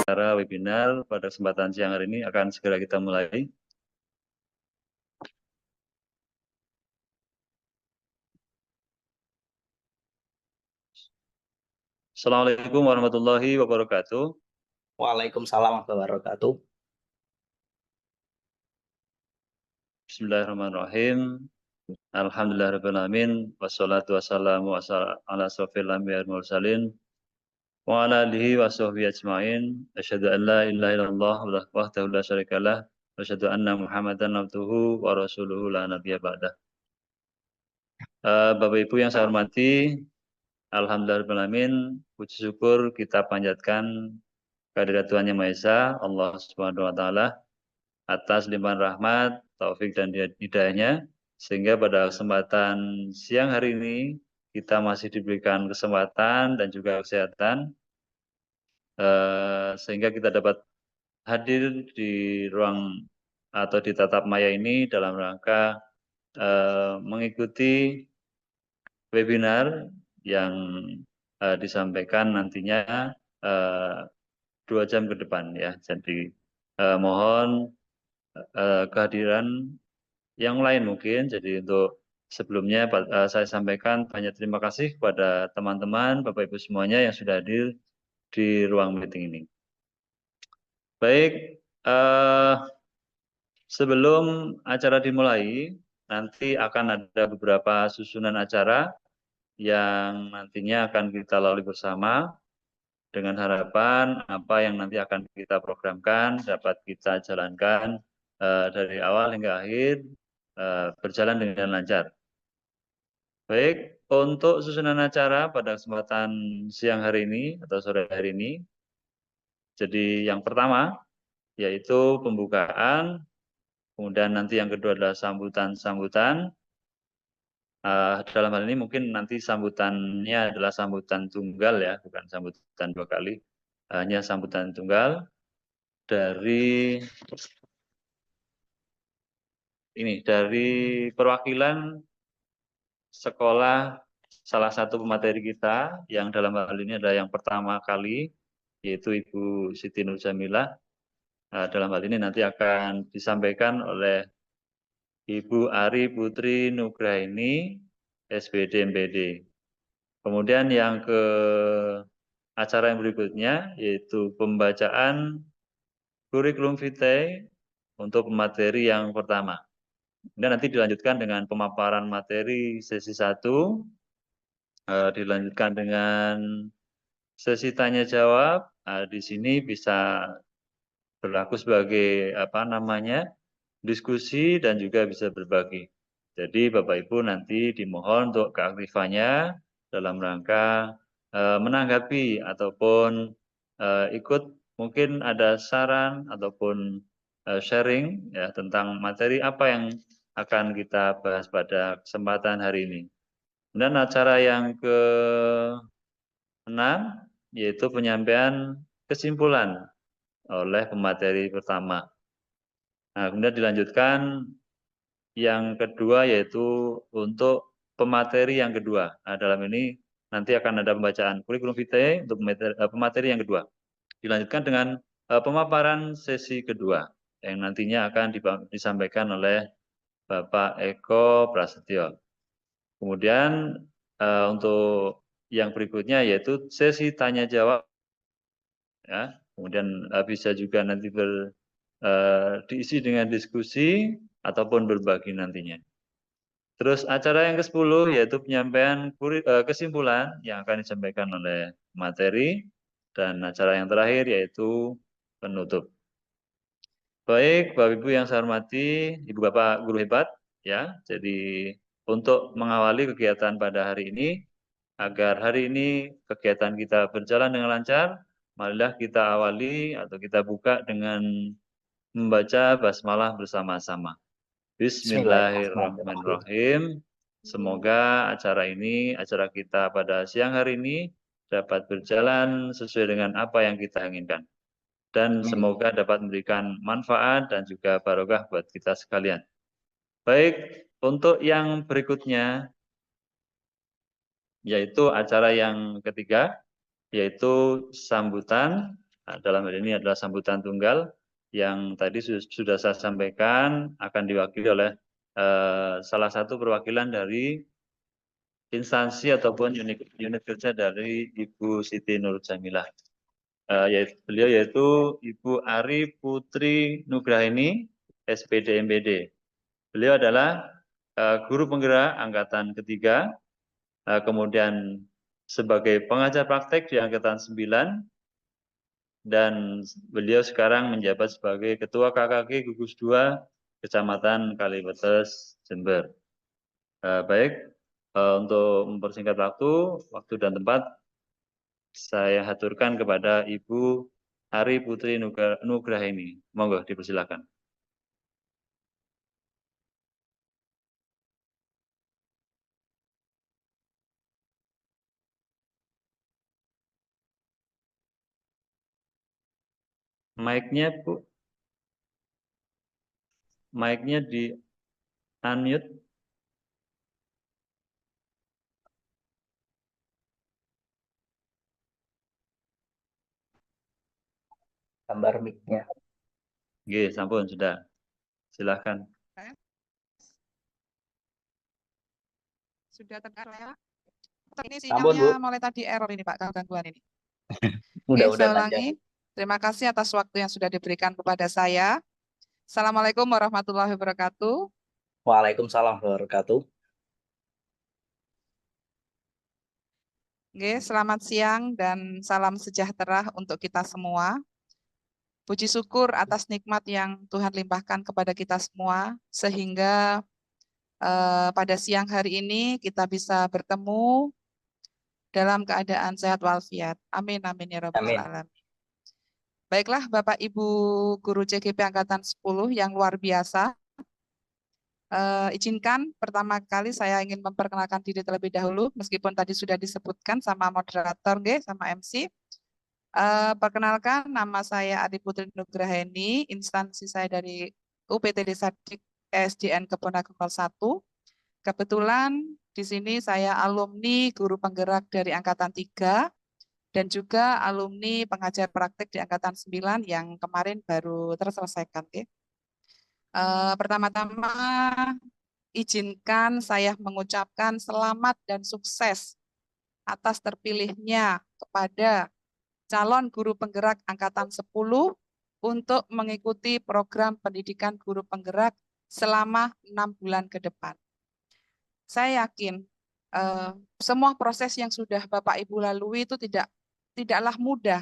acara webinar pada kesempatan siang hari ini akan segera kita mulai. Assalamualaikum warahmatullahi wabarakatuh. Waalaikumsalam warahmatullahi wabarakatuh. Bismillahirrahmanirrahim. Alhamdulillahirrahmanirrahim. Wassalatu wassalamu ala asrofil anbiya'i wal mursalin. Wa ala alihi wa sahbihi ajma'in. Asyhadu an la ilaha illallah wahdahu la syarikalah. Wa asyhadu anna Muhammadan abduhu wa rasuluhu la nabiyya ba'dah. Bapak Ibu yang saya hormati, alhamdulillahirrahmanirrahim. Puji syukur kita panjatkan kehadirat Tuhan Yang Maha Esa, Allah Subhanahu wa taala, atas limpahan rahmat, taufik dan hidayahnya, sehingga pada kesempatan siang hari ini kita masih diberikan kesempatan dan juga kesehatan, sehingga kita dapat hadir di ruang atau di tatap maya ini dalam rangka mengikuti webinar yang disampaikan nantinya 2 jam ke depan ya. Jadi mohon kehadiran yang lain mungkin. Jadi untuk sebelumnya saya sampaikan banyak terima kasih kepada teman-teman, Bapak Ibu semuanya yang sudah hadir di ruang meeting ini. Baik, sebelum acara dimulai, nanti akan ada beberapa susunan acara yang nantinya akan kita lalui bersama dengan harapan apa yang nanti akan kita programkan dapat kita jalankan dari awal hingga akhir berjalan dengan lancar. Baik, untuk susunan acara pada kesempatan siang hari ini atau sore hari ini, jadi yang pertama yaitu pembukaan, kemudian nanti yang kedua adalah sambutan-sambutan. Dalam hal ini mungkin nanti sambutannya adalah sambutan tunggal ya, bukan sambutan 2 kali, hanya sambutan tunggal dari perwakilan sekolah salah satu pemateri kita yang dalam hal ini adalah yang pertama kali, yaitu Ibu Siti Nur Jamilah. Dalam hal ini nanti akan disampaikan oleh Ibu Ari Putri Nugraini, SBD MPD. Kemudian yang ke acara yang berikutnya yaitu pembacaan kurikulum vitae untuk materi yang pertama. Kemudian nanti dilanjutkan dengan pemaparan materi sesi 1, dilanjutkan dengan sesi tanya jawab. Di sini bisa berlaku sebagai diskusi dan juga bisa berbagi. Jadi Bapak Ibu nanti dimohon untuk keaktifannya dalam rangka menanggapi ataupun ikut mungkin ada saran ataupun sharing ya tentang materi apa yang akan kita bahas pada kesempatan hari ini. Dan acara yang ke-6 yaitu penyampaian kesimpulan oleh pemateri pertama. Nah, kemudian dilanjutkan yang kedua yaitu untuk pemateri yang kedua. Nah, dalam ini nanti akan ada pembacaan kurikulum vitae untuk pemateri yang kedua. Dilanjutkan dengan pemaparan sesi kedua yang nantinya akan disampaikan oleh Bapak Eko Prasetyo. Kemudian untuk yang berikutnya yaitu sesi tanya jawab. Ya, kemudian bisa juga nanti diisi dengan diskusi ataupun berbagi nantinya. Terus acara yang ke-10 yaitu penyampaian kesimpulan yang akan disampaikan oleh materi, dan acara yang terakhir yaitu penutup. Baik, Bapak Ibu yang saya hormati, Ibu Bapak guru hebat ya. Jadi untuk mengawali kegiatan pada hari ini, agar hari ini kegiatan kita berjalan dengan lancar, marilah kita awali atau kita buka dengan membaca basmalah bersama-sama. Bismillahirrahmanirrahim. Semoga acara kita pada siang hari ini dapat berjalan sesuai dengan apa yang kita inginkan. Dan semoga dapat memberikan manfaat dan juga barokah buat kita sekalian. Baik, untuk yang berikutnya, yaitu acara yang ketiga, yaitu sambutan dalam hal ini adalah sambutan tunggal yang tadi sudah saya sampaikan akan diwakili oleh salah satu perwakilan dari instansi ataupun unit kerja dari Ibu Siti Nur Jamilah. Beliau yaitu Ibu Ari Putri Nugraini, SPD MPD. Beliau adalah guru penggerak angkatan ketiga, kemudian sebagai pengajar praktek di angkatan 9, dan beliau sekarang menjabat sebagai Ketua KKG Gugus 2 Kecamatan Kaliwetes, Jember. Baik, untuk mempersingkat waktu dan tempat, saya haturkan kepada Ibu Ari Putri Nugraini. Monggo dipersilakan. Mic-nya Bu, mic-nya di unmute. Gambar mic-nya. Oke, sampun sudah. Silakan. Sudah terdengar ya? Ini Sampun, sinyalnya Bu. mulai tadi error ini Pak, gangguan ini. Oke, Mudah-mudahan saya lancar. ulangi. Terima kasih atas waktu yang sudah diberikan kepada saya. Assalamualaikum warahmatullahi wabarakatuh. Waalaikumsalam warahmatullahi wabarakatuh. Oke, selamat siang dan salam sejahtera untuk kita semua. Puji syukur atas nikmat yang Tuhan limpahkan kepada kita semua, sehingga pada siang hari ini kita bisa bertemu dalam keadaan sehat walafiat. Amin, amin ya rabbal Amin. alamin. Baiklah Bapak Ibu Guru CGP Angkatan 10 yang luar biasa. Izinkan pertama kali saya ingin memperkenalkan diri terlebih dahulu, meskipun tadi sudah disebutkan sama moderator, sama MC. Perkenalkan, nama saya Ari Putri Nugraini, instansi saya dari UPTD Sadik SDN Keponakan 01. Kebetulan di sini saya alumni guru penggerak dari Angkatan 3 dan juga alumni pengajar praktik di Angkatan 9 yang kemarin baru terselesaikan. Pertama-tama izinkan saya mengucapkan selamat dan sukses atas terpilihnya kepada calon guru penggerak Angkatan 10 untuk mengikuti program pendidikan guru penggerak selama 6 bulan ke depan. Saya yakin semua proses yang sudah Bapak Ibu lalui itu tidaklah mudah,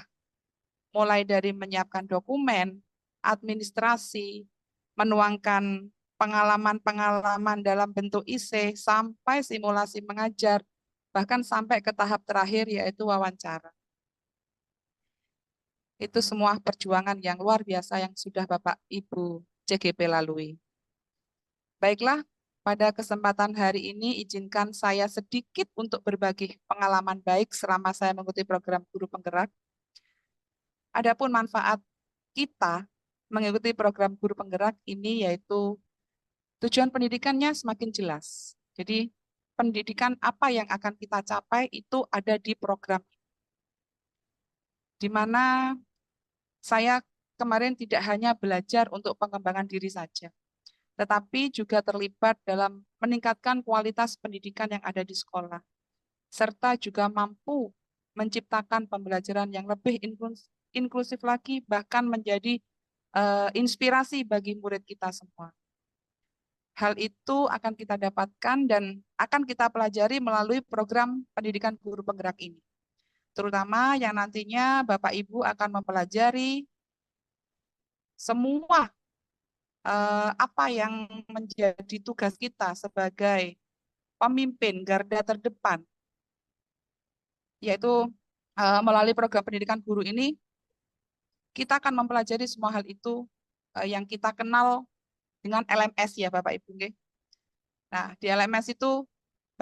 mulai dari menyiapkan dokumen, administrasi, menuangkan pengalaman-pengalaman dalam bentuk IC, sampai simulasi mengajar, bahkan sampai ke tahap terakhir yaitu wawancara. Itu semua perjuangan yang luar biasa yang sudah Bapak Ibu CGP lalui. Baiklah, pada kesempatan hari ini izinkan saya sedikit untuk berbagi pengalaman baik selama saya mengikuti program guru penggerak. Adapun manfaat kita mengikuti program guru penggerak ini yaitu tujuan pendidikannya semakin jelas. Jadi pendidikan apa yang akan kita capai itu ada di program. Di mana saya kemarin tidak hanya belajar untuk pengembangan diri saja, tetapi juga terlibat dalam meningkatkan kualitas pendidikan yang ada di sekolah, serta juga mampu menciptakan pembelajaran yang lebih inklusif lagi, bahkan menjadi inspirasi bagi murid kita semua. Hal itu akan kita dapatkan dan akan kita pelajari melalui program pendidikan guru penggerak ini. Terutama yang nantinya Bapak Ibu akan mempelajari semua apa yang menjadi tugas kita sebagai pemimpin garda terdepan, yaitu melalui program pendidikan guru ini, kita akan mempelajari semua hal itu yang kita kenal dengan LMS ya Bapak Ibu. Nah, di LMS itu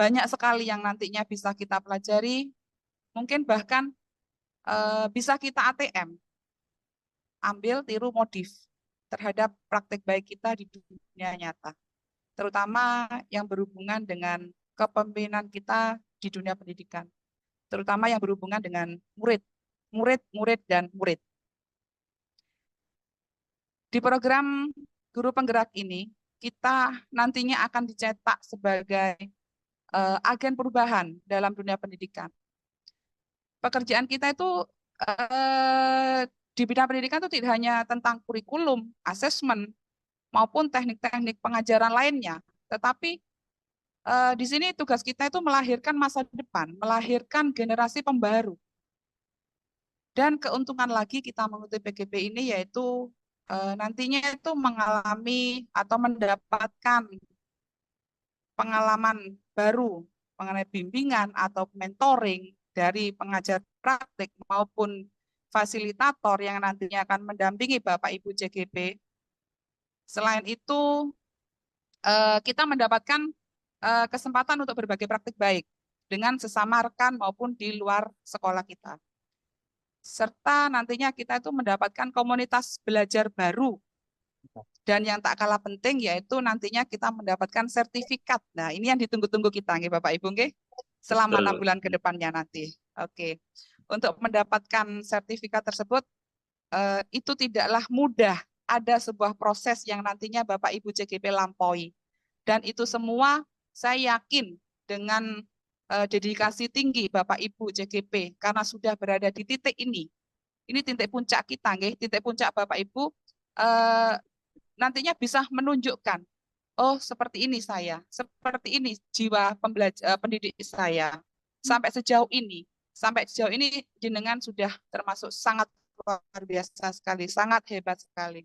banyak sekali yang nantinya bisa kita pelajari, mungkin bahkan bisa kita ATM, ambil, tiru, modif terhadap praktek baik kita di dunia nyata, terutama yang berhubungan dengan kepemimpinan kita di dunia pendidikan, terutama yang berhubungan dengan murid, dan murid. Di program guru penggerak ini, kita nantinya akan dicetak sebagai agen perubahan dalam dunia pendidikan. Pekerjaan kita itu di bidang pendidikan itu tidak hanya tentang kurikulum, asesmen, maupun teknik-teknik pengajaran lainnya, tetapi di sini tugas kita itu melahirkan masa depan, melahirkan generasi pembaru. Dan keuntungan lagi kita mengikuti PGP ini yaitu nantinya itu mengalami atau mendapatkan pengalaman baru mengenai bimbingan atau mentoring dari pengajar praktik maupun fasilitator yang nantinya akan mendampingi Bapak Ibu CGP. Selain itu, kita mendapatkan kesempatan untuk berbagi praktik baik dengan sesama rekan maupun di luar sekolah kita. Serta nantinya kita itu mendapatkan komunitas belajar baru. Dan yang tak kalah penting yaitu nantinya kita mendapatkan sertifikat. Nah, ini yang ditunggu-tunggu kita, nggih Bapak Ibu, nggih, selama 6 bulan ke depannya nanti. Oke. Untuk mendapatkan sertifikat tersebut, itu tidaklah mudah. Ada sebuah proses yang nantinya Bapak Ibu CGP lampaui. Dan itu semua saya yakin dengan dedikasi tinggi Bapak Ibu CGP karena sudah berada di titik ini. Ini titik puncak kita, nggih, titik puncak Bapak Ibu nantinya bisa menunjukkan, oh seperti ini saya, seperti ini jiwa pendidik saya. Sampai sejauh ini jenengan sudah termasuk sangat luar biasa sekali, sangat hebat sekali.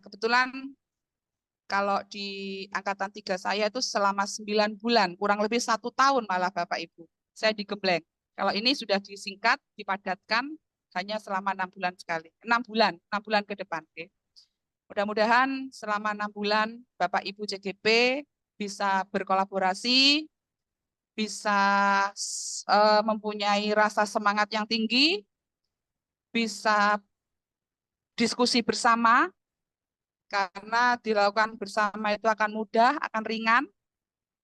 Kebetulan kalau di angkatan 3 saya itu selama 9 bulan, kurang lebih 1 tahun malah Bapak Ibu, saya digembleng. Kalau ini sudah disingkat, dipadatkan, hanya selama 6 bulan sekali. 6 bulan ke depan. Okay. Mudah-mudahan selama 6 bulan Bapak Ibu CGP bisa berkolaborasi, bisa mempunyai rasa semangat yang tinggi, bisa diskusi bersama, karena dilakukan bersama itu akan mudah, akan ringan.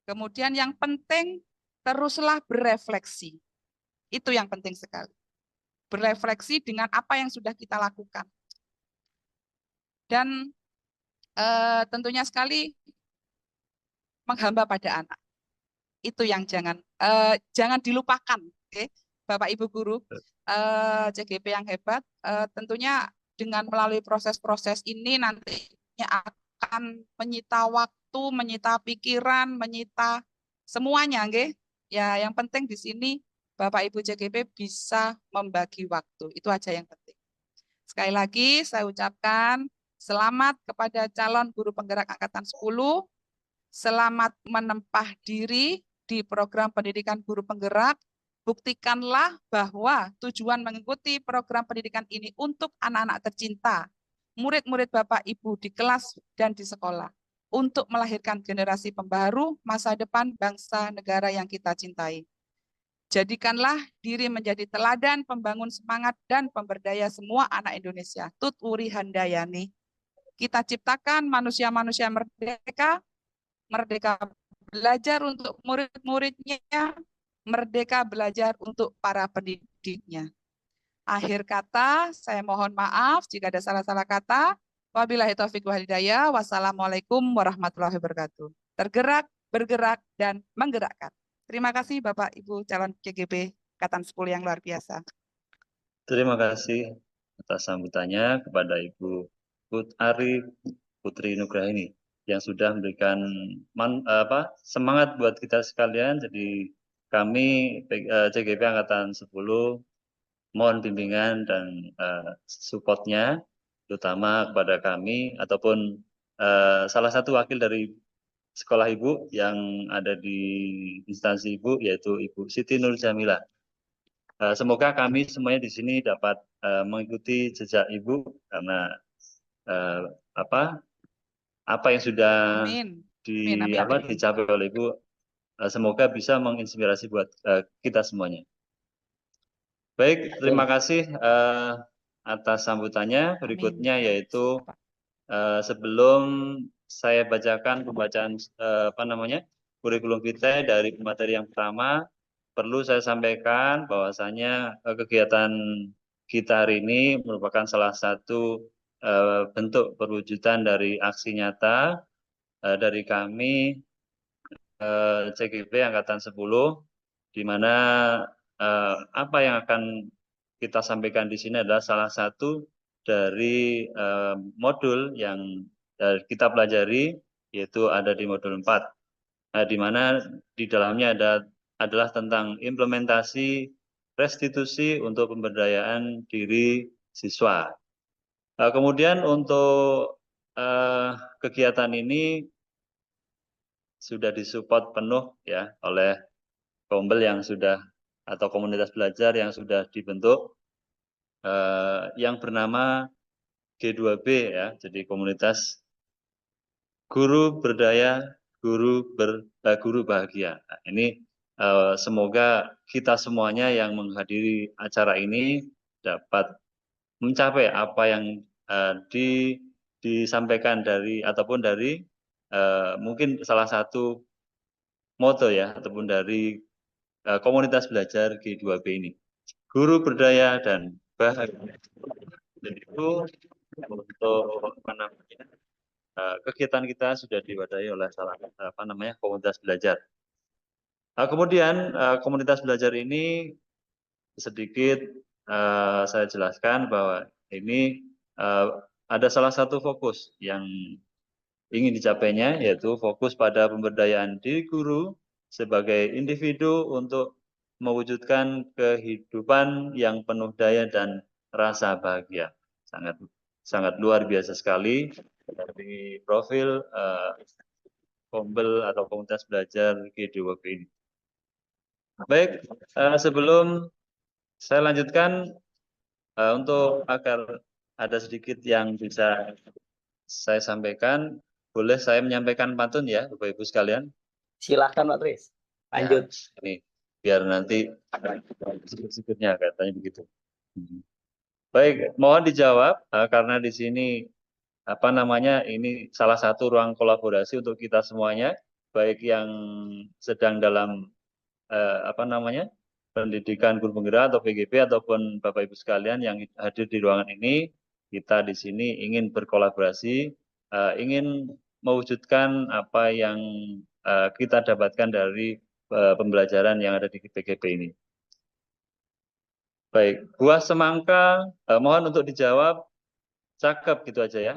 Kemudian yang penting teruslah berefleksi. Itu yang penting sekali. Berefleksi dengan apa yang sudah kita lakukan. Dan tentunya sekali menghamba pada anak. Itu yang jangan dilupakan, okay? Bapak Ibu guru CGP yang hebat, tentunya dengan melalui proses-proses ini nantinya akan menyita waktu, menyita pikiran, menyita semuanya, okay? Ya, yang penting di sini Bapak Ibu CGP bisa membagi waktu. Itu aja yang penting. Sekali lagi saya ucapkan selamat kepada calon guru penggerak angkatan 10. Selamat menempah diri di program pendidikan guru penggerak. Buktikanlah bahwa tujuan mengikuti program pendidikan ini untuk anak-anak tercinta, murid-murid Bapak Ibu di kelas dan di sekolah, untuk melahirkan generasi pembaru masa depan bangsa negara yang kita cintai. Jadikanlah diri menjadi teladan pembangun semangat dan pemberdaya semua anak Indonesia. Tut Wuri Handayani. Kita ciptakan manusia-manusia merdeka, merdeka belajar untuk murid-muridnya, merdeka belajar untuk para pendidiknya. Akhir kata, saya mohon maaf jika ada salah-salah kata. Wabillahi taufiq wal hidayah. Wassalamualaikum warahmatullahi wabarakatuh. Tergerak, bergerak, dan menggerakkan. Terima kasih Bapak Ibu calon CGP angkatan 10 yang luar biasa. Terima kasih atas sambutannya kepada Ibu Ari Putri Nugrahini yang sudah memberikan semangat buat kita sekalian. Jadi kami CGP angkatan 10 mohon bimbingan dan support-nya, terutama kepada kami ataupun salah satu wakil dari sekolah Ibu yang ada di instansi Ibu, yaitu Ibu Siti Nur Jamilah. Semoga kami semuanya di sini dapat mengikuti jejak Ibu, karena apa yang sudah dicapai oleh Ibu, semoga bisa menginspirasi buat kita semuanya. Baik, terima kasih atas sambutannya. Berikutnya yaitu sebelum saya bacakan pembacaan kurikulum vitae dari materi yang pertama, perlu saya sampaikan bahwasanya kegiatan kita hari ini merupakan salah satu bentuk perwujudan dari aksi nyata dari kami CGP Angkatan 10, di mana apa yang akan kita sampaikan di sini adalah salah satu dari modul yang kita pelajari, yaitu ada di modul 4, di mana di dalamnya adalah tentang implementasi restitusi untuk pemberdayaan diri siswa. Kemudian untuk kegiatan ini sudah disupport penuh ya oleh Kombel yang sudah atau komunitas belajar yang sudah dibentuk yang bernama G2B ya, jadi komunitas guru berdaya, guru bahagia. Nah, ini semoga kita semuanya yang menghadiri acara ini dapat mencapai apa yang disampaikan dari ataupun dari mungkin salah satu moto ya ataupun dari komunitas belajar G2B ini, guru berdaya dan bahagia. Dan itu untuk apa namanya kegiatan kita sudah diwadahi oleh komunitas belajar. Kemudian komunitas belajar ini sedikit saya jelaskan bahwa ini ada salah satu fokus yang ingin dicapainya, yaitu fokus pada pemberdayaan diri guru sebagai individu untuk mewujudkan kehidupan yang penuh daya dan rasa bahagia. Sangat luar biasa sekali dari profil Kombel atau komunitas belajar G2B ini. Baik, sebelum saya lanjutkan, untuk agar ada sedikit yang bisa saya sampaikan, boleh saya menyampaikan pantun ya, Bapak Ibu sekalian? Silahkan Pak Tris. Lanjut. Ya, ini biar nanti sikit-sikitnya katanya begitu. Baik, mohon dijawab karena di sini apa namanya ini salah satu ruang kolaborasi untuk kita semuanya, baik yang sedang dalam apa namanya pendidikan guru penggerak atau PGP ataupun Bapak Ibu sekalian yang hadir di ruangan ini. Kita di sini ingin berkolaborasi, ingin mewujudkan apa yang kita dapatkan dari pembelajaran yang ada di PGP ini. Baik, buah semangka, mohon untuk dijawab, cakep gitu aja ya.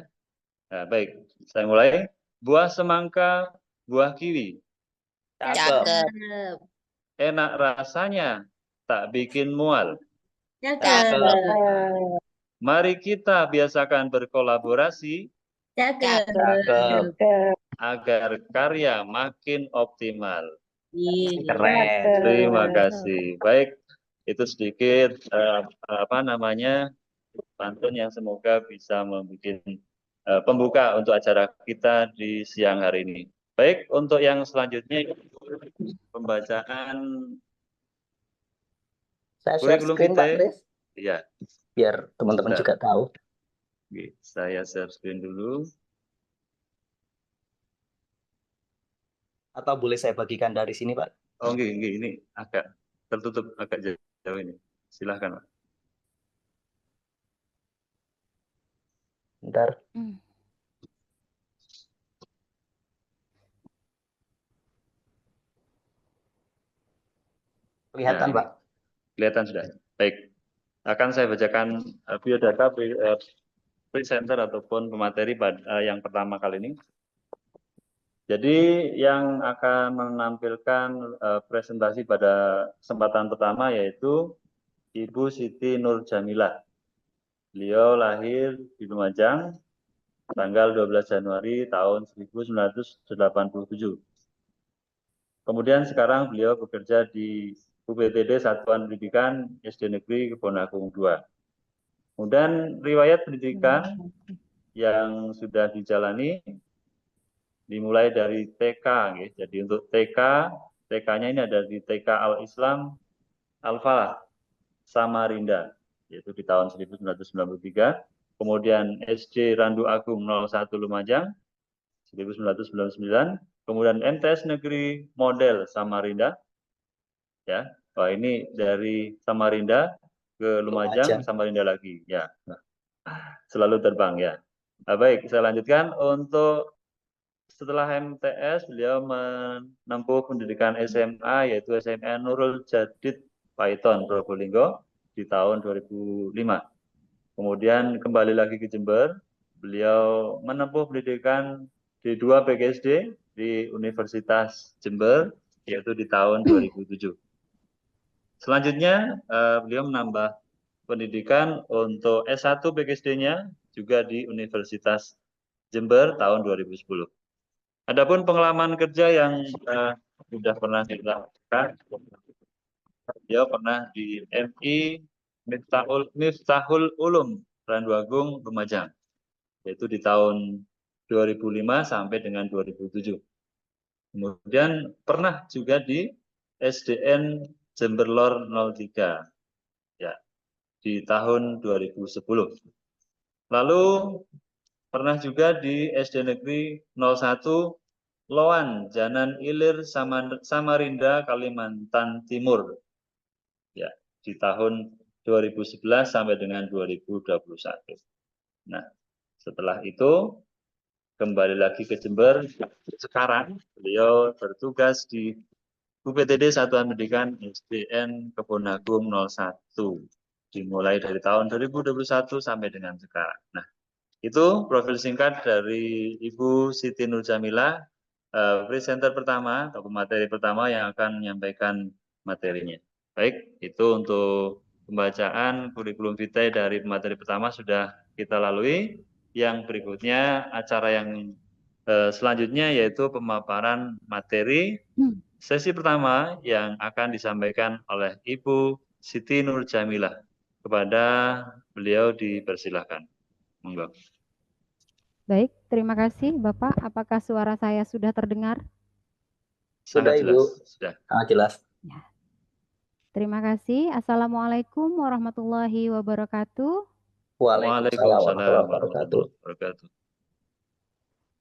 Nah, baik, saya mulai. Buah semangka, buah kiwi. Cakep. Enak rasanya, tak bikin mual. Cakep. Mari kita biasakan berkolaborasi Cakep. agar karya makin optimal. Keren. Terima kasih. Baik, itu sedikit apa namanya pantun yang semoga bisa membuat pembuka untuk acara kita di siang hari ini. Baik, untuk yang selanjutnya pembacaan Saya share kurikulum screen Pak vitae. Tris. Iya. Biar teman-teman juga tahu. Oke, saya share screen dulu. Atau boleh saya bagikan dari sini Pak? Oh, enggak, ini agak tertutup agak jauh ini. Silahkan, Pak. Bentar. Kelihatan Nah, Pak? Kelihatan sudah. Baik. Akan saya bacakan biodata presenter ataupun pemateri yang pertama kali ini. Jadi yang akan menampilkan presentasi pada kesempatan pertama yaitu Ibu Siti Nur Jamilah. Beliau lahir di Lumajang tanggal 12 Januari tahun 1987. Kemudian sekarang beliau bekerja di UPTD Satuan Pendidikan SD Negeri Kebonagung II. Kemudian riwayat pendidikan yang sudah dijalani dimulai dari TK, jadi untuk TK-nya ini ada di TK Al-Islam Al-Falah Samarinda, yaitu di tahun 1993. Kemudian SD Randu Agung 01 Lumajang 1999. Kemudian MTS Negeri Model Samarinda, ya, ini dari Samarinda ke Lumajang, Samarinda lagi, ya. Nah, Selalu terbang ya. Nah, baik, saya lanjutkan. Untuk setelah MTS, beliau menempuh pendidikan SMA, yaitu SMA Nurul Jadid Paiton, Probolinggo, di tahun 2005. Kemudian kembali lagi ke Jember, beliau menempuh pendidikan D2 PGSD di Universitas Jember, yaitu di tahun 2007. Selanjutnya, beliau menambah pendidikan untuk S1 PGSD-nya juga di Universitas Jember tahun 2010. Adapun pengalaman kerja yang sudah pernah dilakukan, beliau pernah di MI Miftahul Ulum Randuagung Lumajang, yaitu di tahun 2005 sampai dengan 2007. Kemudian pernah juga di SDN Jemberlor 03, ya, di tahun 2010. Lalu pernah juga di SD Negeri 01 Loan, Janan Ilir, Samarinda, Kalimantan Timur, ya, di tahun 2011 sampai dengan 2021. Nah, setelah itu kembali lagi ke Jember. Sekarang beliau bertugas di UPTD Satuan Pendidikan SDN Kebonagung 01, dimulai dari tahun 2021 sampai dengan sekarang. Nah, itu profil singkat dari Ibu Siti Nur Jamilah, presenter pertama atau pemateri pertama yang akan menyampaikan materinya. Baik, itu untuk pembacaan kurikulum vitae dari pemateri pertama sudah kita lalui. Yang berikutnya acara yang selanjutnya yaitu pemaparan materi sesi pertama yang akan disampaikan oleh Ibu Siti Nur Jamilah. Kepada beliau dipersilahkan. Monggo. Baik, terima kasih Bapak. Apakah suara saya sudah terdengar? Sudah, Sangat Ibu. jelas. Sudah. Sangat jelas. Ya. Terima kasih. Assalamualaikum warahmatullahi wabarakatuh. Waalaikumsalam warahmatullahi wabarakatuh.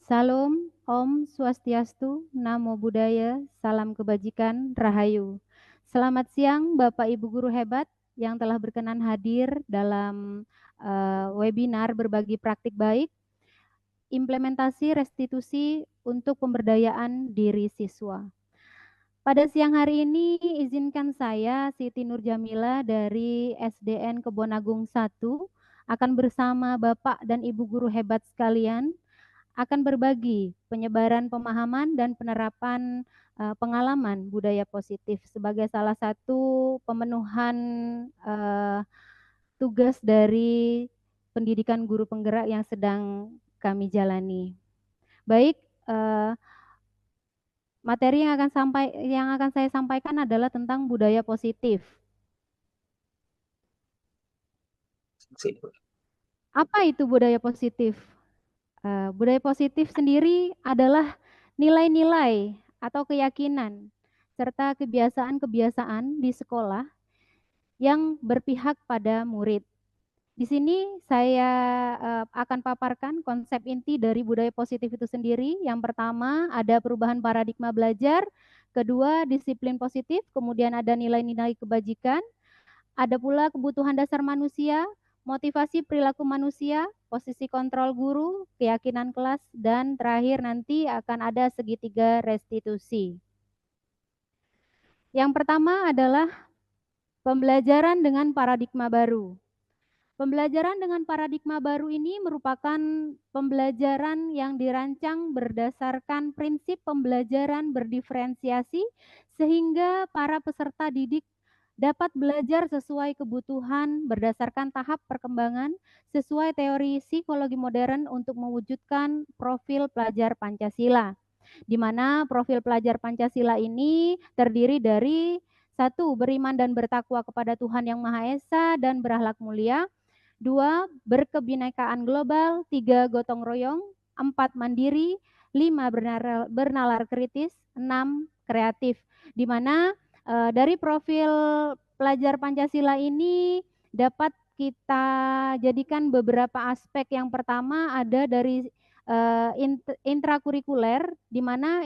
Salam, Om Swastiastu, Namo Buddhaya, Salam Kebajikan, Rahayu. Selamat siang Bapak Ibu Guru hebat yang telah berkenan hadir dalam webinar berbagi praktik baik, implementasi restitusi untuk pemberdayaan diri siswa. Pada siang hari ini, izinkan saya, Siti Nur Jamilah dari SDN Kebonagung 1, akan bersama Bapak dan Ibu Guru hebat sekalian, akan berbagi penyebaran pemahaman dan penerapan pengalaman budaya positif sebagai salah satu pemenuhan tugas dari pendidikan guru penggerak yang sedang kami jalani. Baik, materi yang akan saya sampaikan adalah tentang budaya positif. Apa itu budaya positif? Budaya positif sendiri adalah nilai-nilai atau keyakinan serta kebiasaan-kebiasaan di sekolah yang berpihak pada murid. Di sini saya akan paparkan konsep inti dari budaya positif itu sendiri. Yang pertama ada perubahan paradigma belajar, kedua disiplin positif, kemudian ada nilai-nilai kebajikan, ada pula kebutuhan dasar manusia, motivasi perilaku manusia, posisi kontrol guru, keyakinan kelas, dan terakhir nanti akan ada segitiga restitusi. Yang pertama adalah pembelajaran dengan paradigma baru. Pembelajaran dengan paradigma baru ini merupakan pembelajaran yang dirancang berdasarkan prinsip pembelajaran berdiferensiasi sehingga para peserta didik dapat belajar sesuai kebutuhan berdasarkan tahap perkembangan sesuai teori psikologi modern untuk mewujudkan profil pelajar Pancasila. Di mana profil pelajar Pancasila ini terdiri dari 1. Beriman dan bertakwa kepada Tuhan Yang Maha Esa dan berakhlak mulia. 2. Berkebinekaan global. 3. Gotong royong. 4. Mandiri. 5. Bernalar kritis. 6. Kreatif. Di mana dari profil pelajar Pancasila ini dapat kita jadikan beberapa aspek. Yang pertama ada dari intrakurikuler, di mana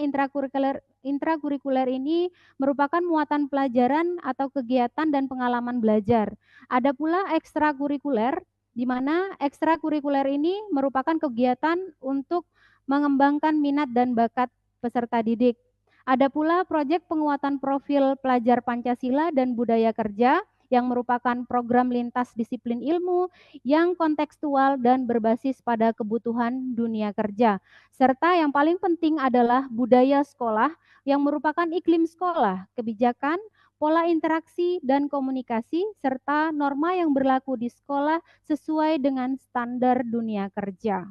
intrakurikuler ini merupakan muatan pelajaran atau kegiatan dan pengalaman belajar. Ada pula ekstrakurikuler, di mana ekstrakurikuler ini merupakan kegiatan untuk mengembangkan minat dan bakat peserta didik. Ada pula proyek penguatan profil pelajar Pancasila dan budaya kerja yang merupakan program lintas disiplin ilmu yang kontekstual dan berbasis pada kebutuhan dunia kerja. Serta yang paling penting adalah budaya sekolah yang merupakan iklim sekolah, kebijakan, pola interaksi dan komunikasi, serta norma yang berlaku di sekolah sesuai dengan standar dunia kerja.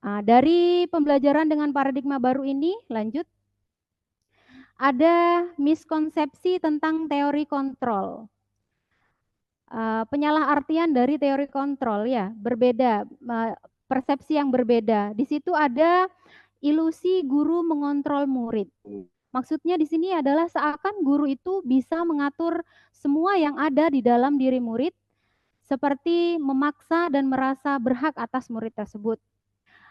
Nah, dari pembelajaran dengan paradigma baru ini, lanjut. Ada miskonsepsi tentang teori kontrol. Penyalahartian dari teori kontrol ya, berbeda, persepsi yang berbeda. Di situ ada ilusi guru mengontrol murid. Maksudnya di sini adalah seakan guru itu bisa mengatur semua yang ada di dalam diri murid, seperti memaksa dan merasa berhak atas murid tersebut.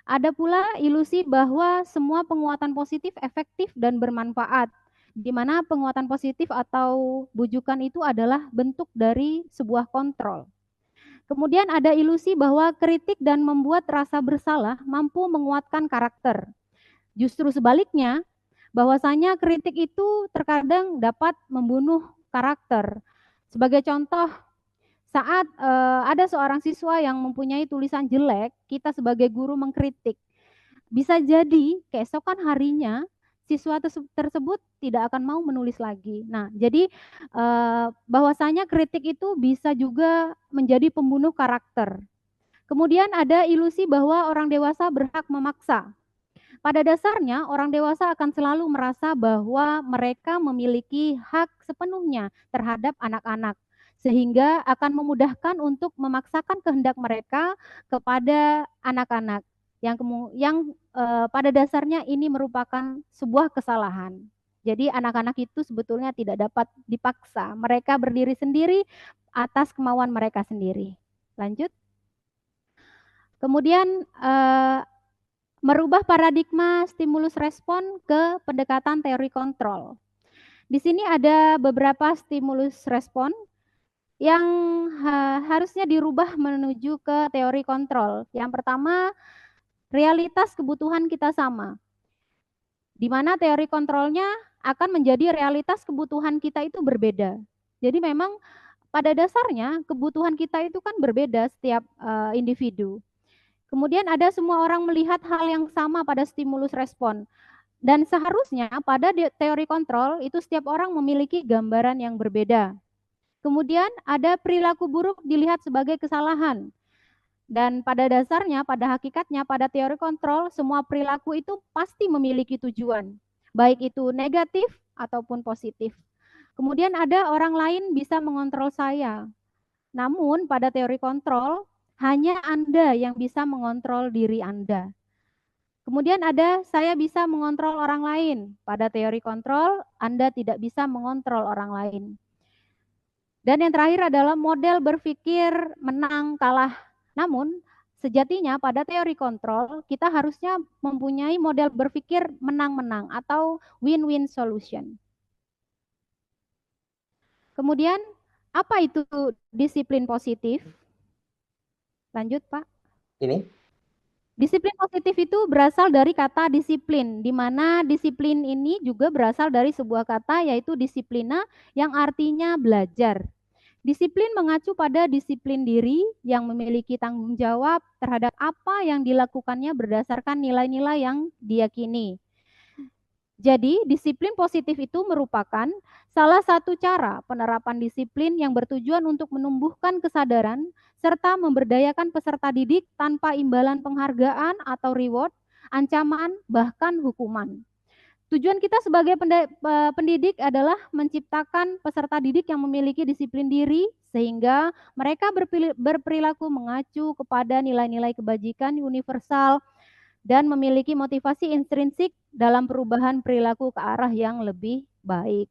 Ada pula ilusi bahwa semua penguatan positif efektif dan bermanfaat, di mana penguatan positif atau bujukan itu adalah bentuk dari sebuah kontrol. Kemudian ada ilusi bahwa kritik dan membuat rasa bersalah mampu menguatkan karakter. Justru sebaliknya, bahwasanya kritik itu terkadang dapat membunuh karakter. Sebagai contoh, saat ada seorang siswa yang mempunyai tulisan jelek, kita sebagai guru mengkritik. Bisa jadi keesokan harinya siswa tersebut tidak akan mau menulis lagi. Nah, jadi bahwasanya kritik itu bisa juga menjadi pembunuh karakter. Kemudian ada ilusi bahwa orang dewasa berhak memaksa. Pada dasarnya, orang dewasa akan selalu merasa bahwa mereka memiliki hak sepenuhnya terhadap anak-anak, sehingga akan memudahkan untuk memaksakan kehendak mereka kepada anak-anak yang pada dasarnya ini merupakan sebuah kesalahan. Jadi anak-anak itu sebetulnya tidak dapat dipaksa, mereka berdiri sendiri atas kemauan mereka sendiri. Lanjut. Kemudian merubah paradigma stimulus respon ke pendekatan teori kontrol. Di sini ada beberapa stimulus respon yang harusnya dirubah menuju ke teori kontrol. Yang pertama, realitas kebutuhan kita sama. Di mana teori kontrolnya akan menjadi realitas kebutuhan kita itu berbeda. Jadi memang pada dasarnya kebutuhan kita itu kan berbeda setiap individu. Kemudian ada semua orang melihat hal yang sama pada stimulus respon. Dan seharusnya pada teori kontrol itu setiap orang memiliki gambaran yang berbeda. Kemudian ada perilaku buruk dilihat sebagai kesalahan. Dan pada dasarnya, pada hakikatnya, pada teori kontrol, semua perilaku itu pasti memiliki tujuan. Baik itu negatif ataupun positif. Kemudian ada orang lain bisa mengontrol saya. Namun pada teori kontrol, hanya Anda yang bisa mengontrol diri Anda. Kemudian ada saya bisa mengontrol orang lain. Pada teori kontrol, Anda tidak bisa mengontrol orang lain. Dan yang terakhir adalah model berpikir menang kalah. Namun sejatinya pada teori kontrol kita harusnya mempunyai model berpikir menang-menang atau win-win solution. Kemudian apa itu disiplin positif? Lanjut, Pak. Ini? Disiplin positif itu berasal dari kata disiplin, di mana disiplin ini juga berasal dari sebuah kata yaitu disiplina yang artinya belajar. Disiplin mengacu pada disiplin diri yang memiliki tanggung jawab terhadap apa yang dilakukannya berdasarkan nilai-nilai yang diyakini. Jadi, disiplin positif itu merupakan salah satu cara penerapan disiplin yang bertujuan untuk menumbuhkan kesadaran serta memberdayakan peserta didik tanpa imbalan penghargaan atau reward, ancaman, bahkan hukuman. Tujuan kita sebagai pendidik adalah menciptakan peserta didik yang memiliki disiplin diri sehingga mereka berperilaku mengacu kepada nilai-nilai kebajikan universal dan memiliki motivasi intrinsik dalam perubahan perilaku ke arah yang lebih baik.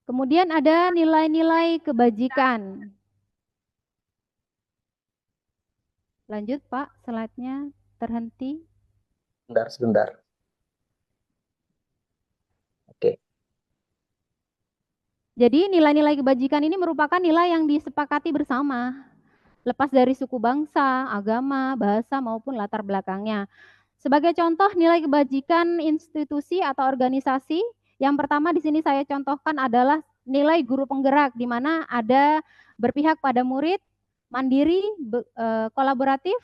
Kemudian ada nilai-nilai kebajikan. Lanjut, Pak, slide-nya terhenti. Sebentar. Oke. Jadi nilai-nilai kebajikan ini merupakan nilai yang disepakati bersama, lepas dari suku bangsa, agama, bahasa, maupun latar belakangnya. Sebagai contoh nilai kebajikan institusi atau organisasi, yang pertama di sini saya contohkan adalah nilai guru penggerak, di mana ada berpihak pada murid, mandiri, kolaboratif,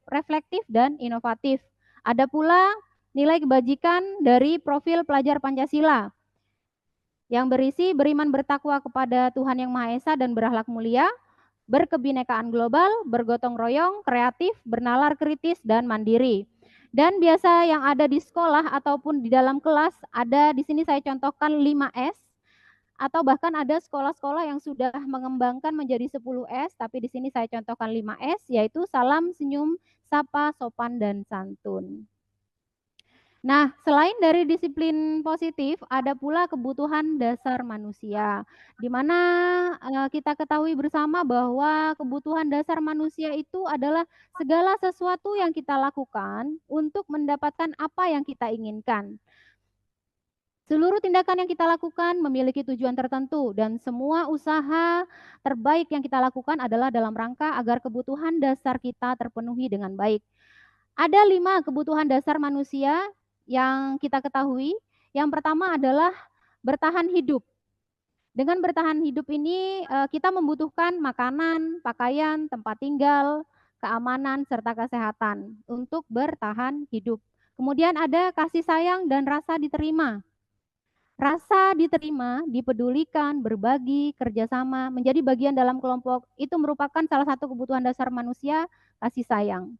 reflektif, dan inovatif. Ada pula nilai kebajikan dari profil pelajar Pancasila, yang berisi beriman bertakwa kepada Tuhan Yang Maha Esa dan berakhlak mulia, berkebinekaan global, bergotong royong, kreatif, bernalar kritis, dan mandiri. Dan biasa yang ada di sekolah ataupun di dalam kelas, ada di sini saya contohkan 5S, atau bahkan ada sekolah-sekolah yang sudah mengembangkan menjadi 10S, tapi di sini saya contohkan 5S, yaitu salam, senyum, sapa, sopan, dan santun. Nah, selain dari disiplin positif, ada pula kebutuhan dasar manusia, di mana kita ketahui bersama bahwa kebutuhan dasar manusia itu adalah segala sesuatu yang kita lakukan untuk mendapatkan apa yang kita inginkan. Seluruh tindakan yang kita lakukan memiliki tujuan tertentu, dan semua usaha terbaik yang kita lakukan adalah dalam rangka agar kebutuhan dasar kita terpenuhi dengan baik. Ada 5 kebutuhan dasar manusia yang kita ketahui. Yang pertama adalah bertahan hidup. Dengan bertahan hidup ini kita membutuhkan makanan, pakaian, tempat tinggal, keamanan, serta kesehatan untuk bertahan hidup. Kemudian ada kasih sayang dan rasa diterima. Rasa diterima, dipedulikan, berbagi, kerjasama, menjadi bagian dalam kelompok, itu merupakan salah satu kebutuhan dasar manusia, kasih sayang.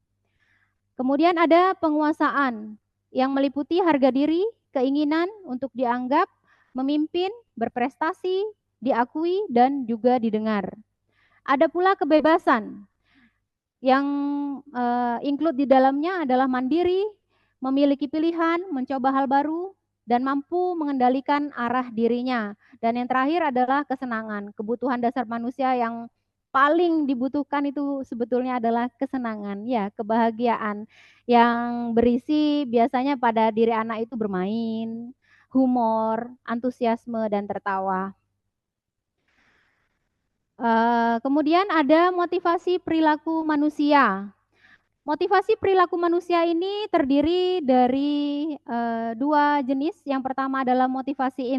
Kemudian ada penguasaan yang meliputi harga diri, keinginan untuk dianggap, memimpin, berprestasi, diakui, dan juga didengar. Ada pula kebebasan yang include di dalamnya adalah mandiri, memiliki pilihan, mencoba hal baru, dan mampu mengendalikan arah dirinya. Dan yang terakhir adalah kesenangan, kebutuhan dasar manusia yang paling dibutuhkan itu sebetulnya adalah kesenangan, ya, kebahagiaan yang berisi biasanya pada diri anak itu bermain, humor, antusiasme, dan tertawa. Kemudian ada motivasi perilaku manusia. Motivasi perilaku manusia ini terdiri dari 2 jenis. Yang pertama adalah motivasi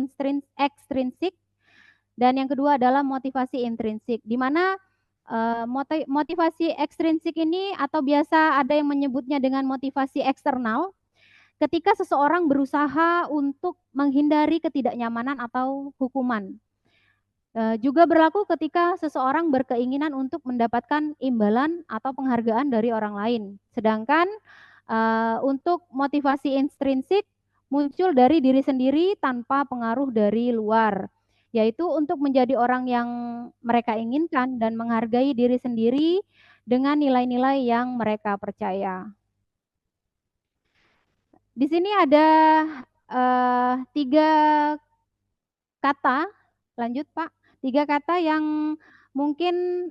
ekstrinsik dan yang kedua adalah motivasi intrinsik, di mana motivasi ekstrinsik ini atau biasa ada yang menyebutnya dengan motivasi eksternal, ketika seseorang berusaha untuk menghindari ketidaknyamanan atau hukuman. Juga berlaku ketika seseorang berkeinginan untuk mendapatkan imbalan atau penghargaan dari orang lain. Sedangkan untuk motivasi intrinsik muncul dari diri sendiri tanpa pengaruh dari luar, yaitu untuk menjadi orang yang mereka inginkan dan menghargai diri sendiri dengan nilai-nilai yang mereka percaya. Di sini ada 3 kata, lanjut Pak. 3 kata yang mungkin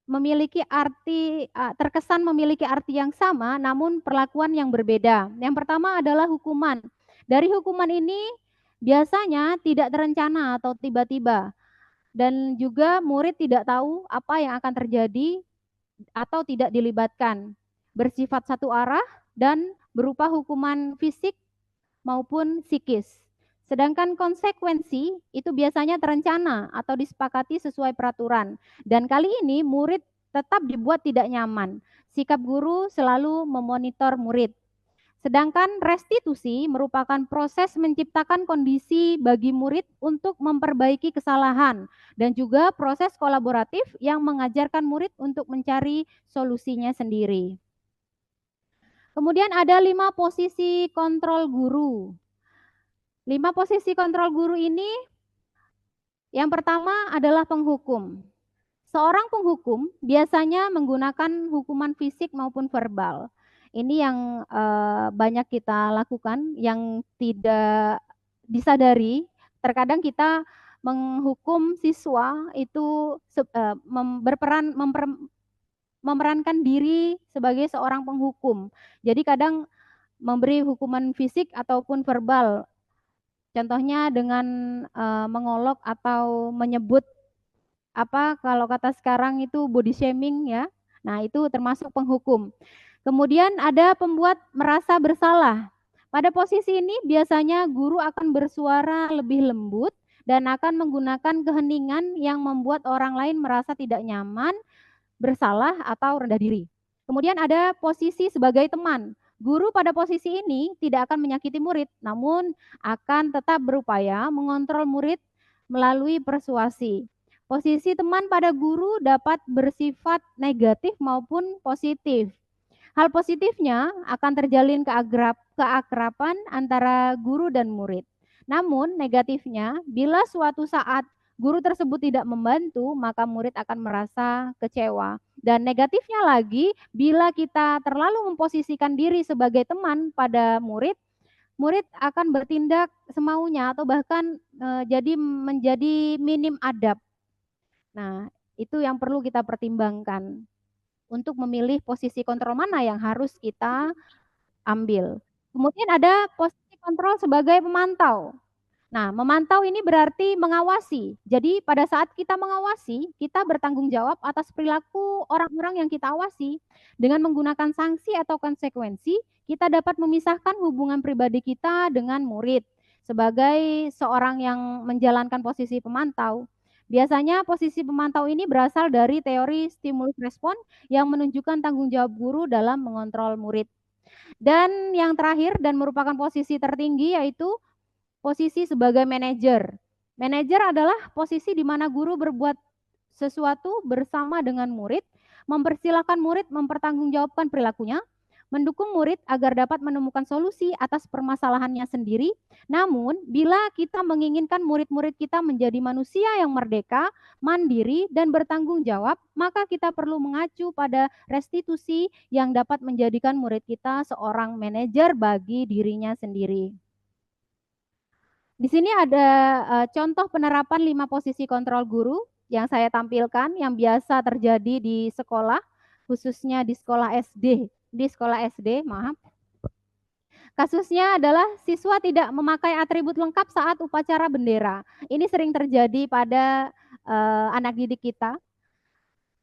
memiliki arti, terkesan memiliki arti yang sama namun perlakuan yang berbeda. Yang pertama adalah hukuman. Dari hukuman ini biasanya tidak terencana atau tiba-tiba, dan juga murid tidak tahu apa yang akan terjadi atau tidak dilibatkan. Bersifat satu arah dan berupa hukuman fisik maupun psikis. Sedangkan konsekuensi itu biasanya terencana atau disepakati sesuai peraturan. Dan kali ini murid tetap dibuat tidak nyaman. Sikap guru selalu memonitor murid. Sedangkan restitusi merupakan proses menciptakan kondisi bagi murid untuk memperbaiki kesalahan dan juga proses kolaboratif yang mengajarkan murid untuk mencari solusinya sendiri. Kemudian ada 5 posisi kontrol guru. 5 posisi kontrol guru ini, yang pertama adalah penghukum. Seorang penghukum biasanya menggunakan hukuman fisik maupun verbal. Ini yang banyak kita lakukan, yang tidak disadari. Terkadang kita menghukum siswa itu memerankan diri sebagai seorang penghukum. Jadi kadang memberi hukuman fisik ataupun verbal Contohnya dengan mengolok atau menyebut apa kalau kata sekarang itu body shaming ya. Nah, itu termasuk penghukum. Kemudian ada pembuat merasa bersalah. Pada posisi ini biasanya guru akan bersuara lebih lembut dan akan menggunakan keheningan yang membuat orang lain merasa tidak nyaman, bersalah, atau rendah diri. Kemudian ada posisi sebagai teman. Guru pada posisi ini tidak akan menyakiti murid, namun akan tetap berupaya mengontrol murid melalui persuasi. Posisi teman pada guru dapat bersifat negatif maupun positif. Hal positifnya akan terjalin keakraban antara guru dan murid. Namun negatifnya, bila suatu saat guru tersebut tidak membantu, maka murid akan merasa kecewa. Dan negatifnya lagi, bila kita terlalu memposisikan diri sebagai teman pada murid, murid akan bertindak semaunya atau bahkan jadi menjadi minim adab. Nah, itu yang perlu kita pertimbangkan untuk memilih posisi kontrol mana yang harus kita ambil. Kemudian ada posisi kontrol sebagai pemantau. Nah, memantau ini berarti mengawasi. Jadi pada saat kita mengawasi, kita bertanggung jawab atas perilaku orang-orang yang kita awasi. Dengan menggunakan sanksi atau konsekuensi, kita dapat memisahkan hubungan pribadi kita dengan murid sebagai seorang yang menjalankan posisi pemantau. Biasanya posisi pemantau ini berasal dari teori stimulus respon yang menunjukkan tanggung jawab guru dalam mengontrol murid. Dan yang terakhir dan merupakan posisi tertinggi yaitu posisi sebagai manajer. Manajer adalah posisi di mana guru berbuat sesuatu bersama dengan murid, mempersilahkan murid mempertanggungjawabkan perilakunya, mendukung murid agar dapat menemukan solusi atas permasalahannya sendiri. Namun, bila kita menginginkan murid-murid kita menjadi manusia yang merdeka, mandiri, dan bertanggung jawab, maka kita perlu mengacu pada restitusi yang dapat menjadikan murid kita seorang manajer bagi dirinya sendiri. Di sini ada contoh penerapan 5 posisi kontrol guru yang saya tampilkan yang biasa terjadi di sekolah, khususnya di sekolah SD. Kasusnya adalah siswa tidak memakai atribut lengkap saat upacara bendera. Ini sering terjadi pada anak didik kita.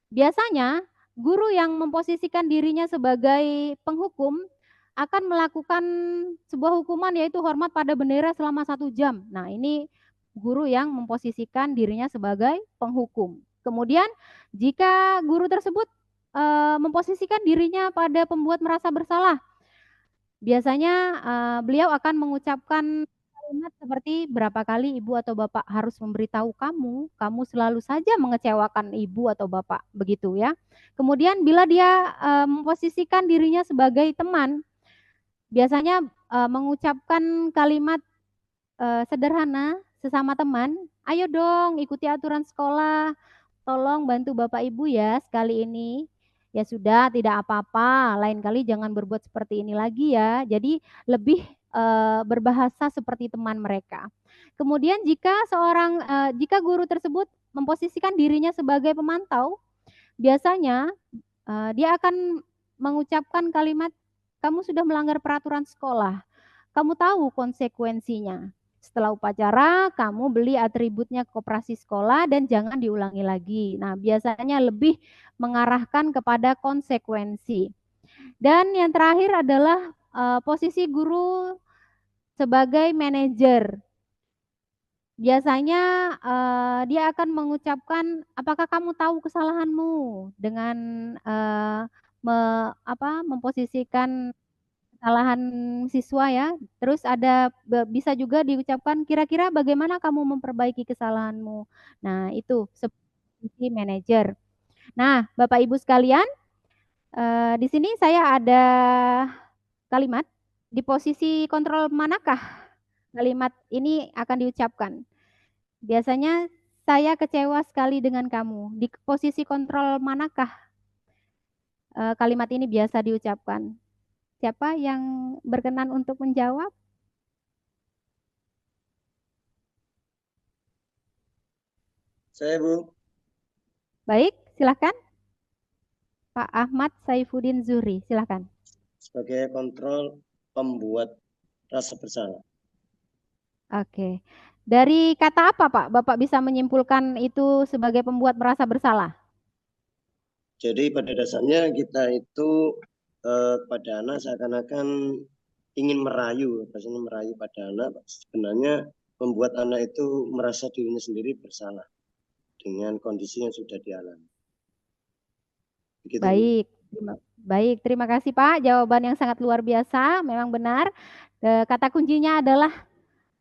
Biasanya guru yang memposisikan dirinya sebagai penghukum akan melakukan sebuah hukuman yaitu hormat pada bendera selama 1 jam. Nah, ini guru yang memposisikan dirinya sebagai penghukum. Kemudian jika guru tersebut memposisikan dirinya pada pembuat merasa bersalah, biasanya beliau akan mengucapkan kalimat seperti, berapa kali ibu atau bapak harus memberitahu kamu selalu saja mengecewakan ibu atau bapak, begitu ya. Kemudian bila dia memposisikan dirinya sebagai teman, biasanya mengucapkan kalimat sederhana sesama teman, ayo dong ikuti aturan sekolah, tolong bantu bapak ibu ya sekali ini. Ya sudah, tidak apa-apa, lain kali jangan berbuat seperti ini lagi ya. Jadi lebih berbahasa seperti teman mereka. Kemudian jika guru tersebut memposisikan dirinya sebagai pemantau, biasanya dia akan mengucapkan kalimat, kamu sudah melanggar peraturan sekolah, kamu tahu konsekuensinya. Setelah upacara, kamu beli atributnya ke koperasi sekolah dan jangan diulangi lagi. Nah, biasanya lebih mengarahkan kepada konsekuensi. Dan yang terakhir adalah posisi guru sebagai manajer. Biasanya dia akan mengucapkan, apakah kamu tahu kesalahanmu, dengan memposisikan kesalahan siswa ya. Terus bisa juga diucapkan, kira-kira bagaimana kamu memperbaiki kesalahanmu. Nah, itu seperti manajer. Nah, Bapak Ibu sekalian, di sini saya ada kalimat, di posisi kontrol manakah kalimat ini akan diucapkan? Biasanya saya kecewa sekali dengan kamu. Di posisi kontrol manakah kalimat ini biasa diucapkan? Siapa yang berkenan untuk menjawab? Saya, Bu. Baik, silakan. Pak Ahmad Saifuddin Zuhri, silakan. Sebagai kontrol pembuat rasa bersalah. Oke. Dari kata apa, Pak? Bapak bisa menyimpulkan itu sebagai pembuat merasa bersalah? Jadi pada dasarnya kita itu pada anak seakan-akan ingin merayu, rasanya merayu pada anak. Sebenarnya membuat anak itu merasa dirinya sendiri bersalah dengan kondisi yang sudah dialami. Begitu. Baik, baik. Terima kasih Pak. Jawaban yang sangat luar biasa. Memang benar. Kata kuncinya adalah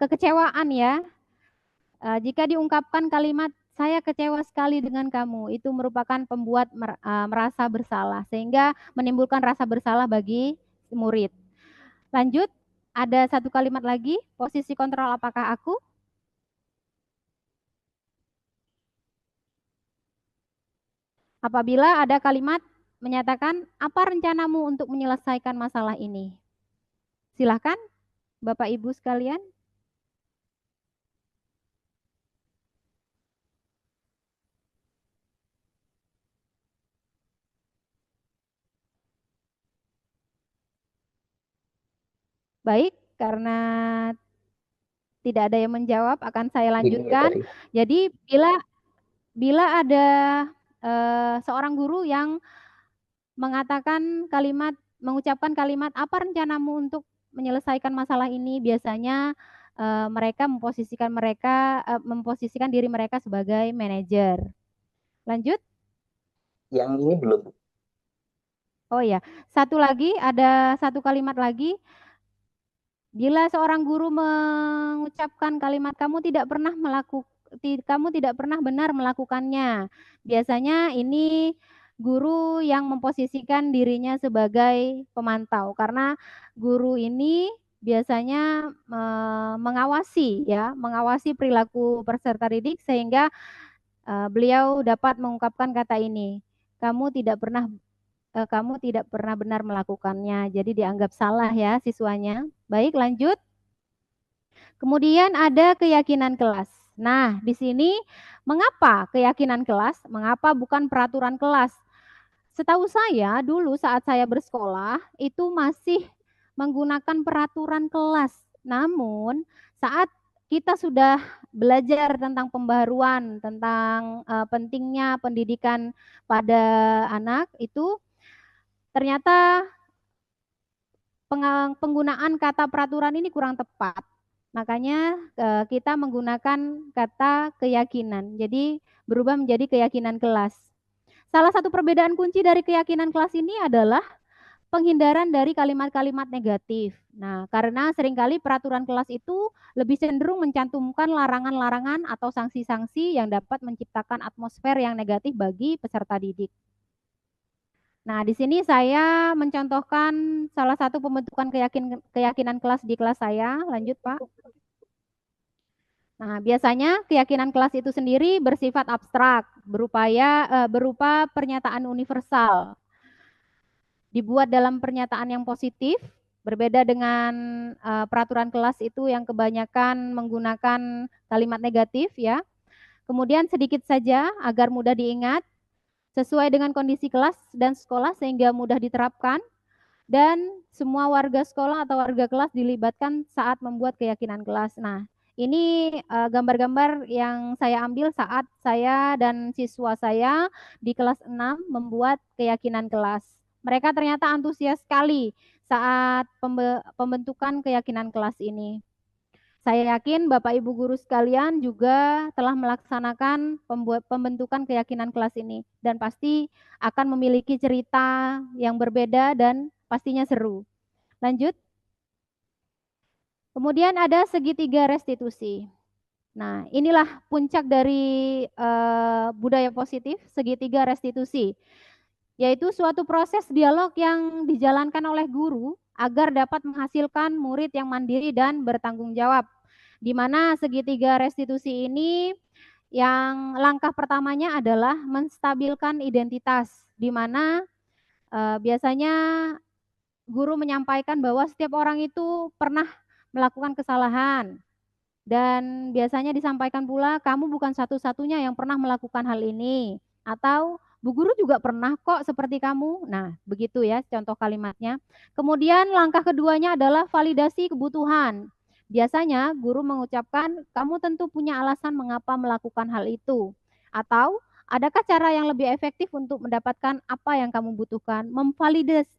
kekecewaan ya. Jika diungkapkan kalimat saya kecewa sekali dengan kamu, itu merupakan pembuat merasa bersalah sehingga menimbulkan rasa bersalah bagi murid. Lanjut, ada satu kalimat lagi, posisi kontrol apakah aku? Apabila ada kalimat menyatakan apa rencanamu untuk menyelesaikan masalah ini? Silahkan Bapak Ibu sekalian. Baik, karena tidak ada yang menjawab, akan saya lanjutkan. Jadi bila ada seorang guru yang mengucapkan kalimat apa rencanamu untuk menyelesaikan masalah ini, biasanya mereka memposisikan diri mereka sebagai manajer. Lanjut. Yang ini belum. Oh ya, satu lagi, ada satu kalimat lagi. Bila seorang guru mengucapkan kalimat kamu tidak pernah benar melakukannya. Biasanya ini guru yang memposisikan dirinya sebagai pemantau karena guru ini biasanya mengawasi perilaku peserta didik sehingga beliau dapat mengungkapkan kata ini. Kamu tidak pernah benar melakukannya, jadi dianggap salah ya siswanya. Baik, lanjut. Kemudian ada keyakinan kelas. Nah, di sini mengapa keyakinan kelas? Mengapa bukan peraturan kelas? Setahu saya dulu saat saya bersekolah itu masih menggunakan peraturan kelas. Namun saat kita sudah belajar tentang pembaharuan, tentang pentingnya pendidikan pada anak itu ternyata penggunaan kata peraturan ini kurang tepat. Makanya kita menggunakan kata keyakinan. Jadi berubah menjadi keyakinan kelas. Salah satu perbedaan kunci dari keyakinan kelas ini adalah penghindaran dari kalimat-kalimat negatif. Nah, karena seringkali peraturan kelas itu lebih cenderung mencantumkan larangan-larangan atau sanksi-sanksi yang dapat menciptakan atmosfer yang negatif bagi peserta didik. Nah, di sini saya mencontohkan salah satu pembentukan keyakinan kelas di kelas saya. Lanjut, Pak. Nah, biasanya keyakinan kelas itu sendiri bersifat abstrak, berupa pernyataan universal. Dibuat dalam pernyataan yang positif, berbeda dengan peraturan kelas itu yang kebanyakan menggunakan kalimat negatif ya. Kemudian sedikit saja agar mudah diingat, sesuai dengan kondisi kelas dan sekolah sehingga mudah diterapkan, dan semua warga sekolah atau warga kelas dilibatkan saat membuat keyakinan kelas. Nah, ini gambar-gambar yang saya ambil saat saya dan siswa saya di kelas 6 membuat keyakinan kelas. Mereka ternyata antusias sekali saat pembentukan keyakinan kelas ini. Saya yakin Bapak Ibu guru sekalian juga telah melaksanakan pembentukan keyakinan kelas ini dan pasti akan memiliki cerita yang berbeda dan pastinya seru. Lanjut. Kemudian ada segitiga restitusi. Nah, inilah puncak dari budaya positif, segitiga restitusi, yaitu suatu proses dialog yang dijalankan oleh guru agar dapat menghasilkan murid yang mandiri dan bertanggung jawab. Di mana segitiga restitusi ini yang langkah pertamanya adalah menstabilkan identitas, di mana biasanya guru menyampaikan bahwa setiap orang itu pernah melakukan kesalahan. Dan biasanya disampaikan pula, kamu bukan satu-satunya yang pernah melakukan hal ini. Atau, Bu Guru juga pernah kok seperti kamu. Nah, begitu ya contoh kalimatnya. Kemudian langkah keduanya adalah validasi kebutuhan. Biasanya guru mengucapkan, kamu tentu punya alasan mengapa melakukan hal itu. Atau, adakah cara yang lebih efektif untuk mendapatkan apa yang kamu butuhkan?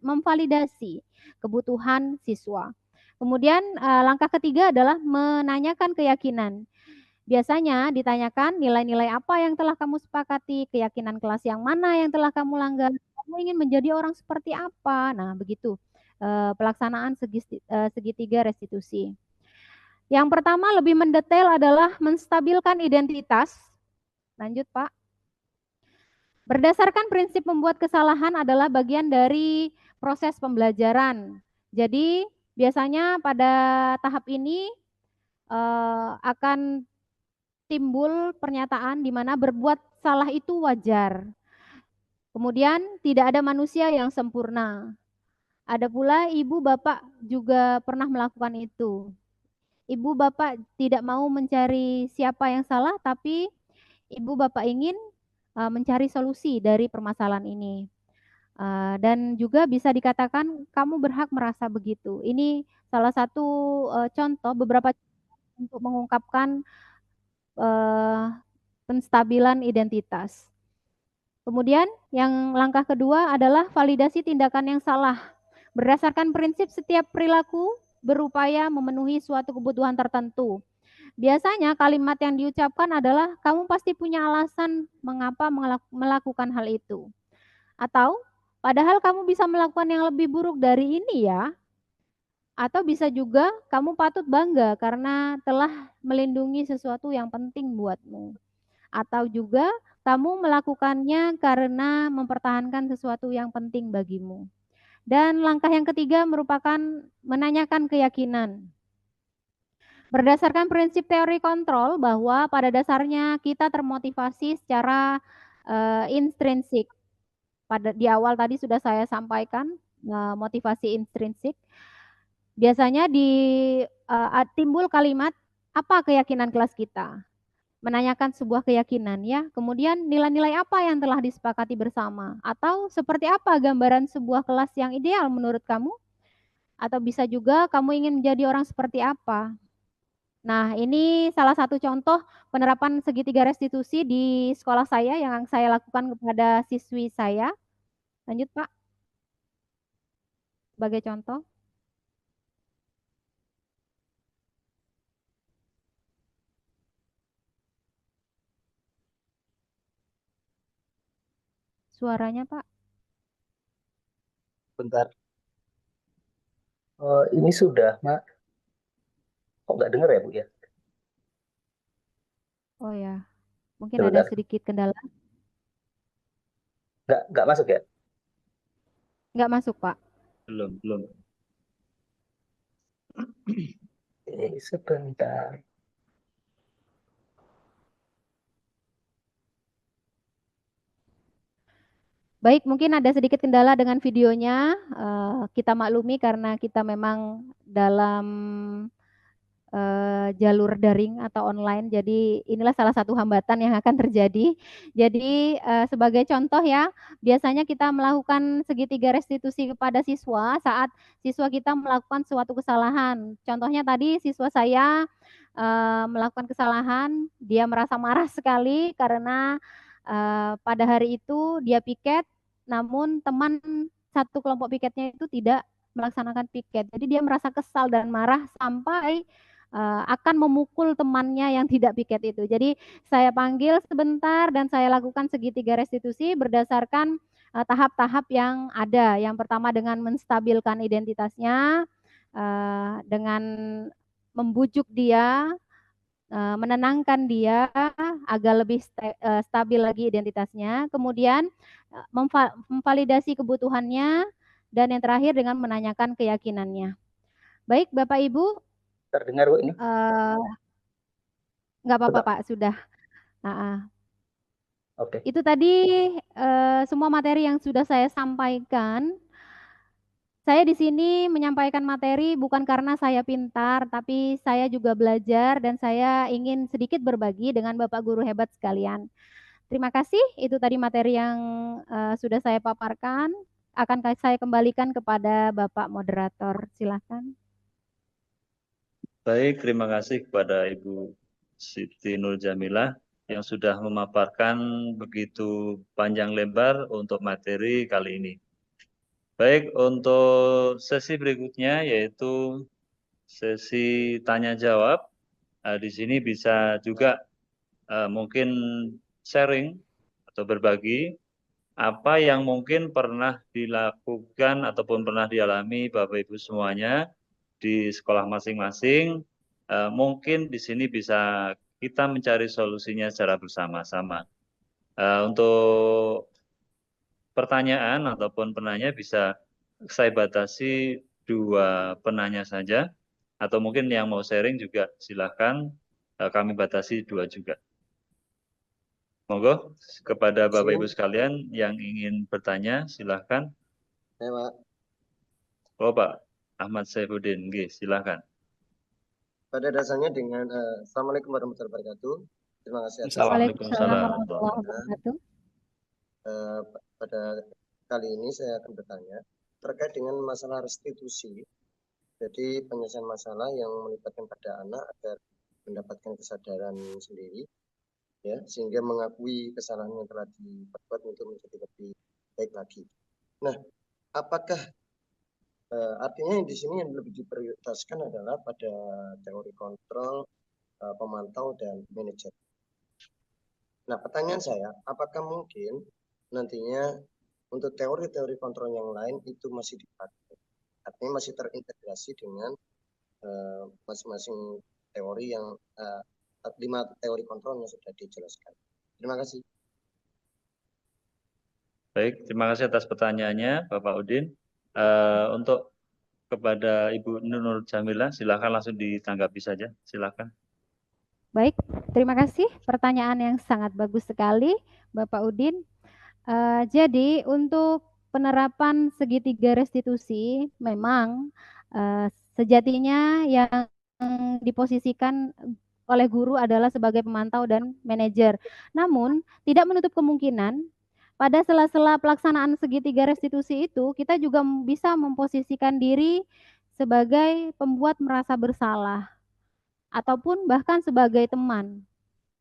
Memvalidasi kebutuhan siswa. Kemudian langkah ketiga adalah menanyakan keyakinan. Biasanya ditanyakan nilai-nilai apa yang telah kamu sepakati, keyakinan kelas yang mana yang telah kamu langgar, kamu ingin menjadi orang seperti apa. Nah, begitu pelaksanaan segitiga restitusi. Yang pertama lebih mendetail adalah menstabilkan identitas. Lanjut, Pak. Berdasarkan prinsip membuat kesalahan adalah bagian dari proses pembelajaran. Jadi, biasanya pada tahap ini akan timbul pernyataan di mana berbuat salah itu wajar. Kemudian tidak ada manusia yang sempurna. Ada pula ibu bapak juga pernah melakukan itu. Ibu bapak tidak mau mencari siapa yang salah, tapi ibu bapak ingin mencari solusi dari permasalahan ini. Dan juga bisa dikatakan kamu berhak merasa begitu. Ini salah satu contoh beberapa untuk mengungkapkan penstabilan identitas. Kemudian yang langkah kedua adalah validasi tindakan yang salah. Berdasarkan prinsip setiap perilaku berupaya memenuhi suatu kebutuhan tertentu. Biasanya kalimat yang diucapkan adalah kamu pasti punya alasan mengapa melakukan hal itu. Atau padahal kamu bisa melakukan yang lebih buruk dari ini ya. Atau bisa juga kamu patut bangga karena telah melindungi sesuatu yang penting buatmu. Atau juga kamu melakukannya karena mempertahankan sesuatu yang penting bagimu. Dan langkah yang ketiga merupakan menanyakan keyakinan. Berdasarkan prinsip teori kontrol bahwa pada dasarnya kita termotivasi secara intrinsik. Di awal tadi sudah saya sampaikan motivasi intrinsik. Biasanya timbul kalimat apa keyakinan kelas kita? Menanyakan sebuah keyakinan ya. Kemudian nilai-nilai apa yang telah disepakati bersama? Atau seperti apa gambaran sebuah kelas yang ideal menurut kamu? Atau bisa juga kamu ingin menjadi orang seperti apa? Nah, ini salah satu contoh penerapan segitiga restitusi di sekolah saya yang saya lakukan kepada siswi saya. Lanjut, Pak. Sebagai contoh. Suaranya, Pak. Bentar. Ini sudah, Mak. Kok nggak dengar ya, Bu ya? Oh ya, mungkin Sebentar. ada sedikit kendala. Nggak masuk ya? Nggak masuk, Pak. Belum. Sebentar. Baik, mungkin ada sedikit kendala dengan videonya. Kita maklumi karena kita memang dalam jalur daring atau online. Jadi inilah salah satu hambatan yang akan terjadi. Jadi sebagai contoh ya, biasanya kita melakukan segitiga restitusi kepada siswa saat siswa kita melakukan suatu kesalahan. Contohnya tadi siswa saya melakukan kesalahan, dia merasa marah sekali karena pada hari itu dia piket, namun teman satu kelompok piketnya itu tidak melaksanakan piket. Jadi dia merasa kesal dan marah sampai akan memukul temannya yang tidak piket itu. Jadi saya panggil sebentar dan saya lakukan segitiga restitusi berdasarkan tahap-tahap yang ada. Yang pertama dengan menstabilkan identitasnya, dengan membujuk dia, menenangkan dia agar lebih stabil lagi identitasnya. Kemudian memvalidasi kebutuhannya dan yang terakhir dengan menanyakan keyakinannya. Baik, Bapak Ibu. Terdengar, Bu, ini? Nggak apa-apa, Pak, sudah. Oke. Itu tadi semua materi yang sudah saya sampaikan. Saya di sini menyampaikan materi bukan karena saya pintar, tapi saya juga belajar dan saya ingin sedikit berbagi dengan Bapak Guru hebat sekalian. Terima kasih, itu tadi materi yang sudah saya paparkan. Akan saya kembalikan kepada Bapak Moderator, silakan. Baik, terima kasih kepada Ibu Siti Nur Jamilah yang sudah memaparkan begitu panjang lebar untuk materi kali ini. Baik, untuk sesi berikutnya yaitu sesi tanya jawab. Di sini bisa juga mungkin sharing atau berbagi apa yang mungkin pernah dilakukan ataupun pernah dialami Bapak Ibu semuanya di sekolah masing-masing. Mungkin di sini bisa kita mencari solusinya secara bersama-sama. Untuk pertanyaan ataupun penanya bisa saya batasi 2 penanya saja, atau mungkin yang mau sharing juga silakan kami batasi 2 juga. Monggo kepada Bapak Ibu sekalian yang ingin bertanya silakan. Ya, Pak. Oh Pak Ahmad Saifuddin, silakan. Pada dasarnya dengan Assalamualaikum warahmatullahi wabarakatuh. Terima kasih atas Waalaikumsalam warahmatullahi wabarakatuh. Pada kali ini saya akan bertanya terkait dengan masalah restitusi. Jadi penyelesaian masalah yang melibatkan pada anak agar mendapatkan kesadaran sendiri, ya, sehingga mengakui kesalahan yang telah diperbuat untuk menjadi lebih baik lagi. Nah, apakah artinya yang di sini yang lebih diprioritaskan adalah pada teori kontrol, pemantau, dan manajer. Nah, pertanyaan saya, apakah mungkin nantinya untuk teori-teori kontrol yang lain itu masih dipakai? Artinya masih terintegrasi dengan masing-masing teori yang 5 teori kontrol yang sudah dijelaskan. Terima kasih. Baik, terima kasih atas pertanyaannya Bapak Udin. Untuk kepada Ibu Nur Jamilah, silakan langsung ditanggapi saja, silakan. Baik, terima kasih. Pertanyaan yang sangat bagus sekali, Bapak Udin. Jadi untuk penerapan segitiga restitusi, memang sejatinya yang diposisikan oleh guru adalah sebagai pemantau dan manajer. Namun, tidak menutup kemungkinan pada sela-sela pelaksanaan segitiga restitusi itu, kita juga bisa memposisikan diri sebagai pembuat merasa bersalah ataupun bahkan sebagai teman.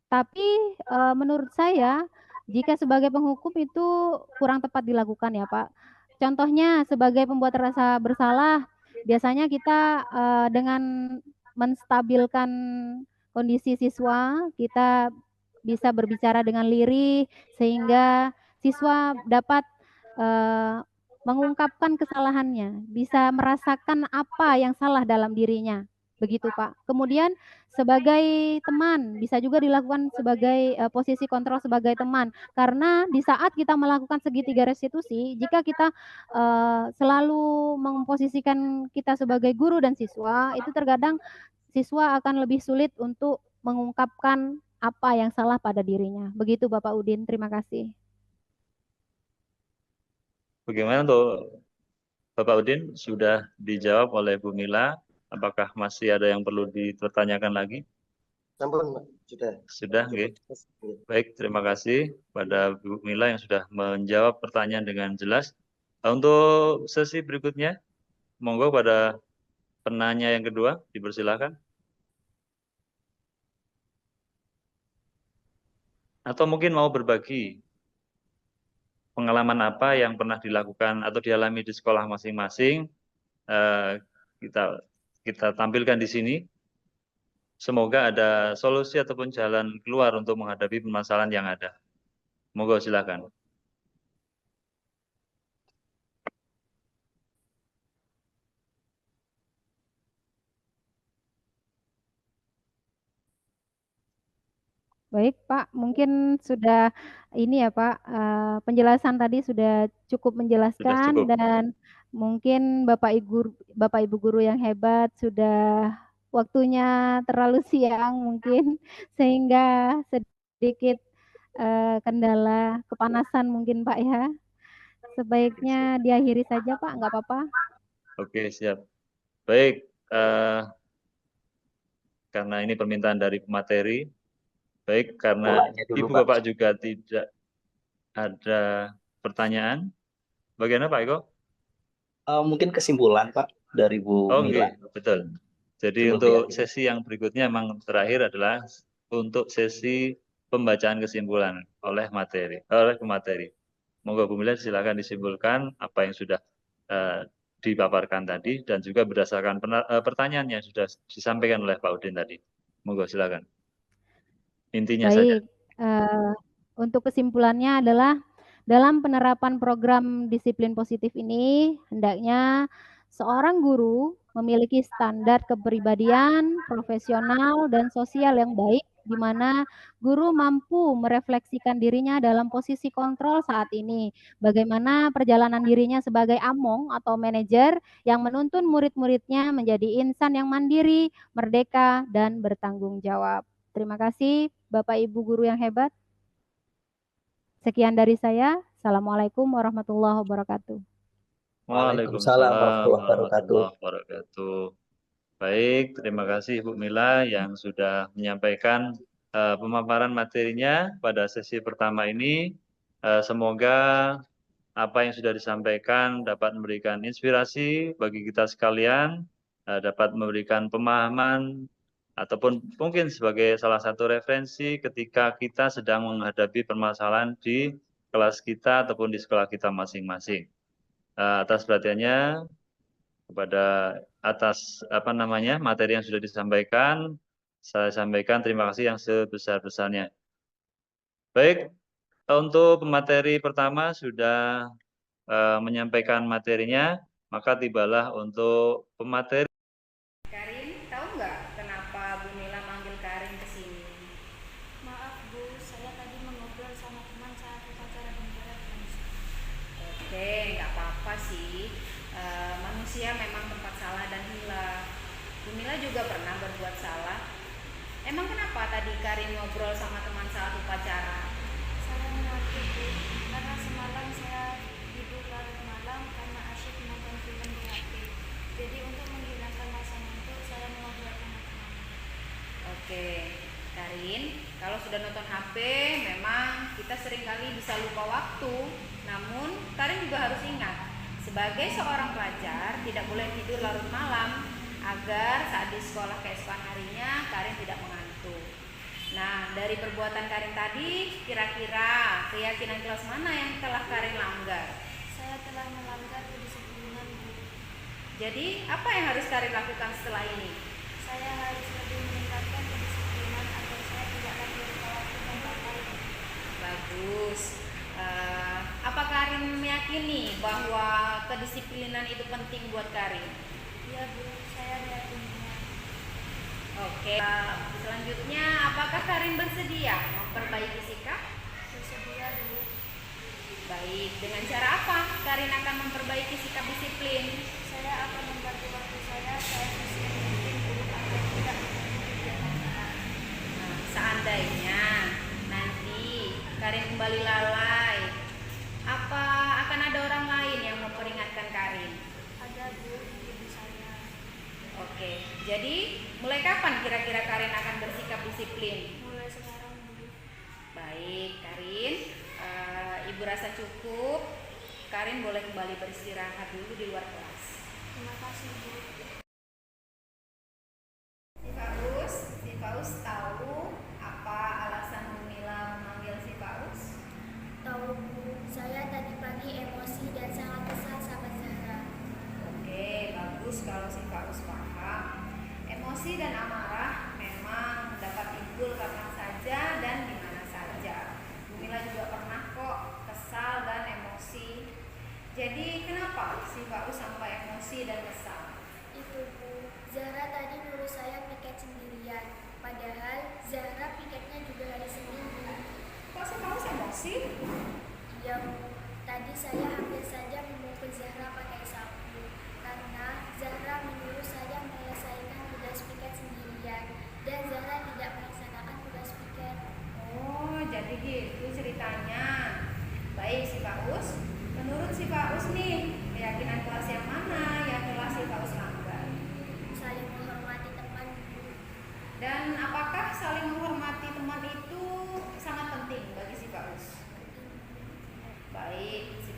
Tapi menurut saya jika sebagai penghukum itu kurang tepat dilakukan ya Pak. Contohnya sebagai pembuat rasa bersalah, biasanya kita dengan menstabilkan kondisi siswa, kita bisa berbicara dengan lirih sehingga siswa dapat mengungkapkan kesalahannya, bisa merasakan apa yang salah dalam dirinya. Begitu Pak. Kemudian sebagai teman, bisa juga dilakukan sebagai posisi kontrol sebagai teman. Karena di saat kita melakukan segitiga restitusi, jika kita selalu memposisikan kita sebagai guru dan siswa, itu terkadang siswa akan lebih sulit untuk mengungkapkan apa yang salah pada dirinya. Begitu Bapak Udin, terima kasih. Bagaimana untuk Bapak Udin? Sudah dijawab oleh Bu Mila. Apakah masih ada yang perlu dipertanyakan lagi? Sampun, sudah. Sudah, nggih. Baik, terima kasih pada Bu Mila yang sudah menjawab pertanyaan dengan jelas. Untuk sesi berikutnya, monggo pada penanya yang kedua, dipersilakan. Atau mungkin mau berbagi pengalaman apa yang pernah dilakukan atau dialami di sekolah masing-masing, kita tampilkan di sini. Semoga ada solusi ataupun jalan keluar untuk menghadapi permasalahan yang ada. Monggo silakan. Baik Pak, mungkin sudah ini ya Pak, penjelasan tadi sudah cukup menjelaskan cukup. Dan mungkin Bapak Ibu guru yang hebat sudah waktunya terlalu siang mungkin sehingga sedikit kendala kepanasan mungkin Pak ya. Sebaiknya diakhiri saja Pak, nggak apa-apa. Oke, siap. Baik, karena ini permintaan dari pemateri, baik karena dulu, Ibu Pak. Bapak juga tidak ada pertanyaan. Bagaimana Pak Eko? Mungkin kesimpulan Pak dari Bu Oh, Mila. betul. Jadi Cukup untuk ya. sesi yang berikutnya memang terakhir adalah untuk sesi pembacaan kesimpulan oleh pemateri. Monggo Bu Mila silakan disimpulkan apa yang sudah dipaparkan tadi dan juga berdasarkan pertanyaan yang sudah disampaikan oleh Pak Udin tadi. Monggo silakan. Intinya saja. Baik, untuk kesimpulannya adalah dalam penerapan program disiplin positif ini, hendaknya seorang guru memiliki standar kepribadian, profesional, dan sosial yang baik, di mana guru mampu merefleksikan dirinya dalam posisi kontrol saat ini. Bagaimana perjalanan dirinya sebagai among atau manajer yang menuntun murid-muridnya menjadi insan yang mandiri, merdeka, dan bertanggung jawab. Terima kasih, Bapak Ibu guru yang hebat. Sekian dari saya. Assalamualaikum warahmatullahi wabarakatuh. Waalaikumsalam warahmatullahi wabarakatuh. warahmatullahi wabarakatuh. Baik, terima kasih Bu Mila yang sudah menyampaikan pemaparan materinya pada sesi pertama ini. Semoga apa yang sudah disampaikan dapat memberikan inspirasi bagi kita sekalian, dapat memberikan pemahaman, ataupun mungkin sebagai salah satu referensi ketika kita sedang menghadapi permasalahan di kelas kita ataupun di sekolah kita masing-masing. Atas perhatiannya, atas materi yang sudah disampaikan, saya sampaikan terima kasih yang sebesar-besarnya. Baik, untuk pemateri pertama sudah menyampaikan materinya, maka tibalah untuk pemateri. Karin, tahu nggak kenapa Bu Mila manggil Karin ke sini? Maaf Bu, saya tadi mengobrol sama teman saat upacara bendera. Oke, nggak apa-apa sih. Manusia memang tempat salah dan hilang. Bu Mila juga pernah berbuat salah. Emang kenapa tadi Karin ngobrol sama teman saat upacara? Saya mengerti Bu, karena semalam saya tidur larut malam karena asyik menonton film di HP. Jadi untuk menghilangkan rasa ngantuk, saya mengobrol sama teman. Oke, Karin, kalau sudah nonton HP, memang kita seringkali bisa lupa waktu. Namun, Karin juga harus ingat, sebagai seorang pelajar tidak boleh tidur larut malam agar saat di sekolah keesokan harinya Karin tidak mengantuk. Nah, dari perbuatan Karin tadi, kira-kira keyakinan kelas mana yang telah Karin langgar? Saya telah melanggar kedisiplinan Bu. Jadi, apa yang harus Karin lakukan setelah ini? Saya harus lebih meningkatkan kedisiplinan agar saya tidak lagi lupa waktu dan lain-lain. Bagus. Apa Karin meyakini bahwa kedisiplinan itu penting buat Karin? Iya Bu, saya meyakininya. Oke. Selanjutnya, apakah Karin bersedia memperbaiki sikap? Bersedia Bu. Baik. Dengan cara apa Karin akan memperbaiki sikap disiplin? Saya akan membagi waktu saya seefisien mungkin Bu agar tidak mengganggu kegiatan saya. Nah, seandainya nanti Karin kembali lalai, apa akan ada orang lain yang memperingatkan Karin? Ada Bu, ibu saya. Oke, jadi mulai kapan kira-kira Karin akan bersikap disiplin? Mulai sekarang Bu. Baik, Karin, Ibu rasa cukup. Karin boleh kembali beristirahat dulu di luar kelas. Terima kasih Bu. Si Faus tahu apa alasan Bu Mila memanggil si Faus? Tahu Bu, saya tadi pagi emosi dan sangat kesal sama Zahra. Oke, bagus kalau si Faus paham. Emosi dan amarah memang dapat timbul kapan saja dan di mana saja. Bu Mila juga pernah kok kesal dan emosi. Jadi kenapa si Faus sampai emosi dan kesal? Itu Bu, Zahra tadi nyuruh saya piket sendirian. Padahal Zahra piketnya juga hari Senin Bu. Kok si Faus emosi? Iya Bu, tadi saya hampir saja memukul Zahra pakai sapu. Karena Zahra menyuruh saya menyelesaikan tugas piket sendirian. Dan Zahra tidak melaksanakan tugas piket. Oh, jadi gitu ceritanya. Baik si Faus, menurut si Faus nih, keyakinan kelas yang mana yang telah si Faus langgar? Saling menghormati teman Bu. Dan apakah saling menghormati teman itu sangat penting bagi si Faus? Baik, si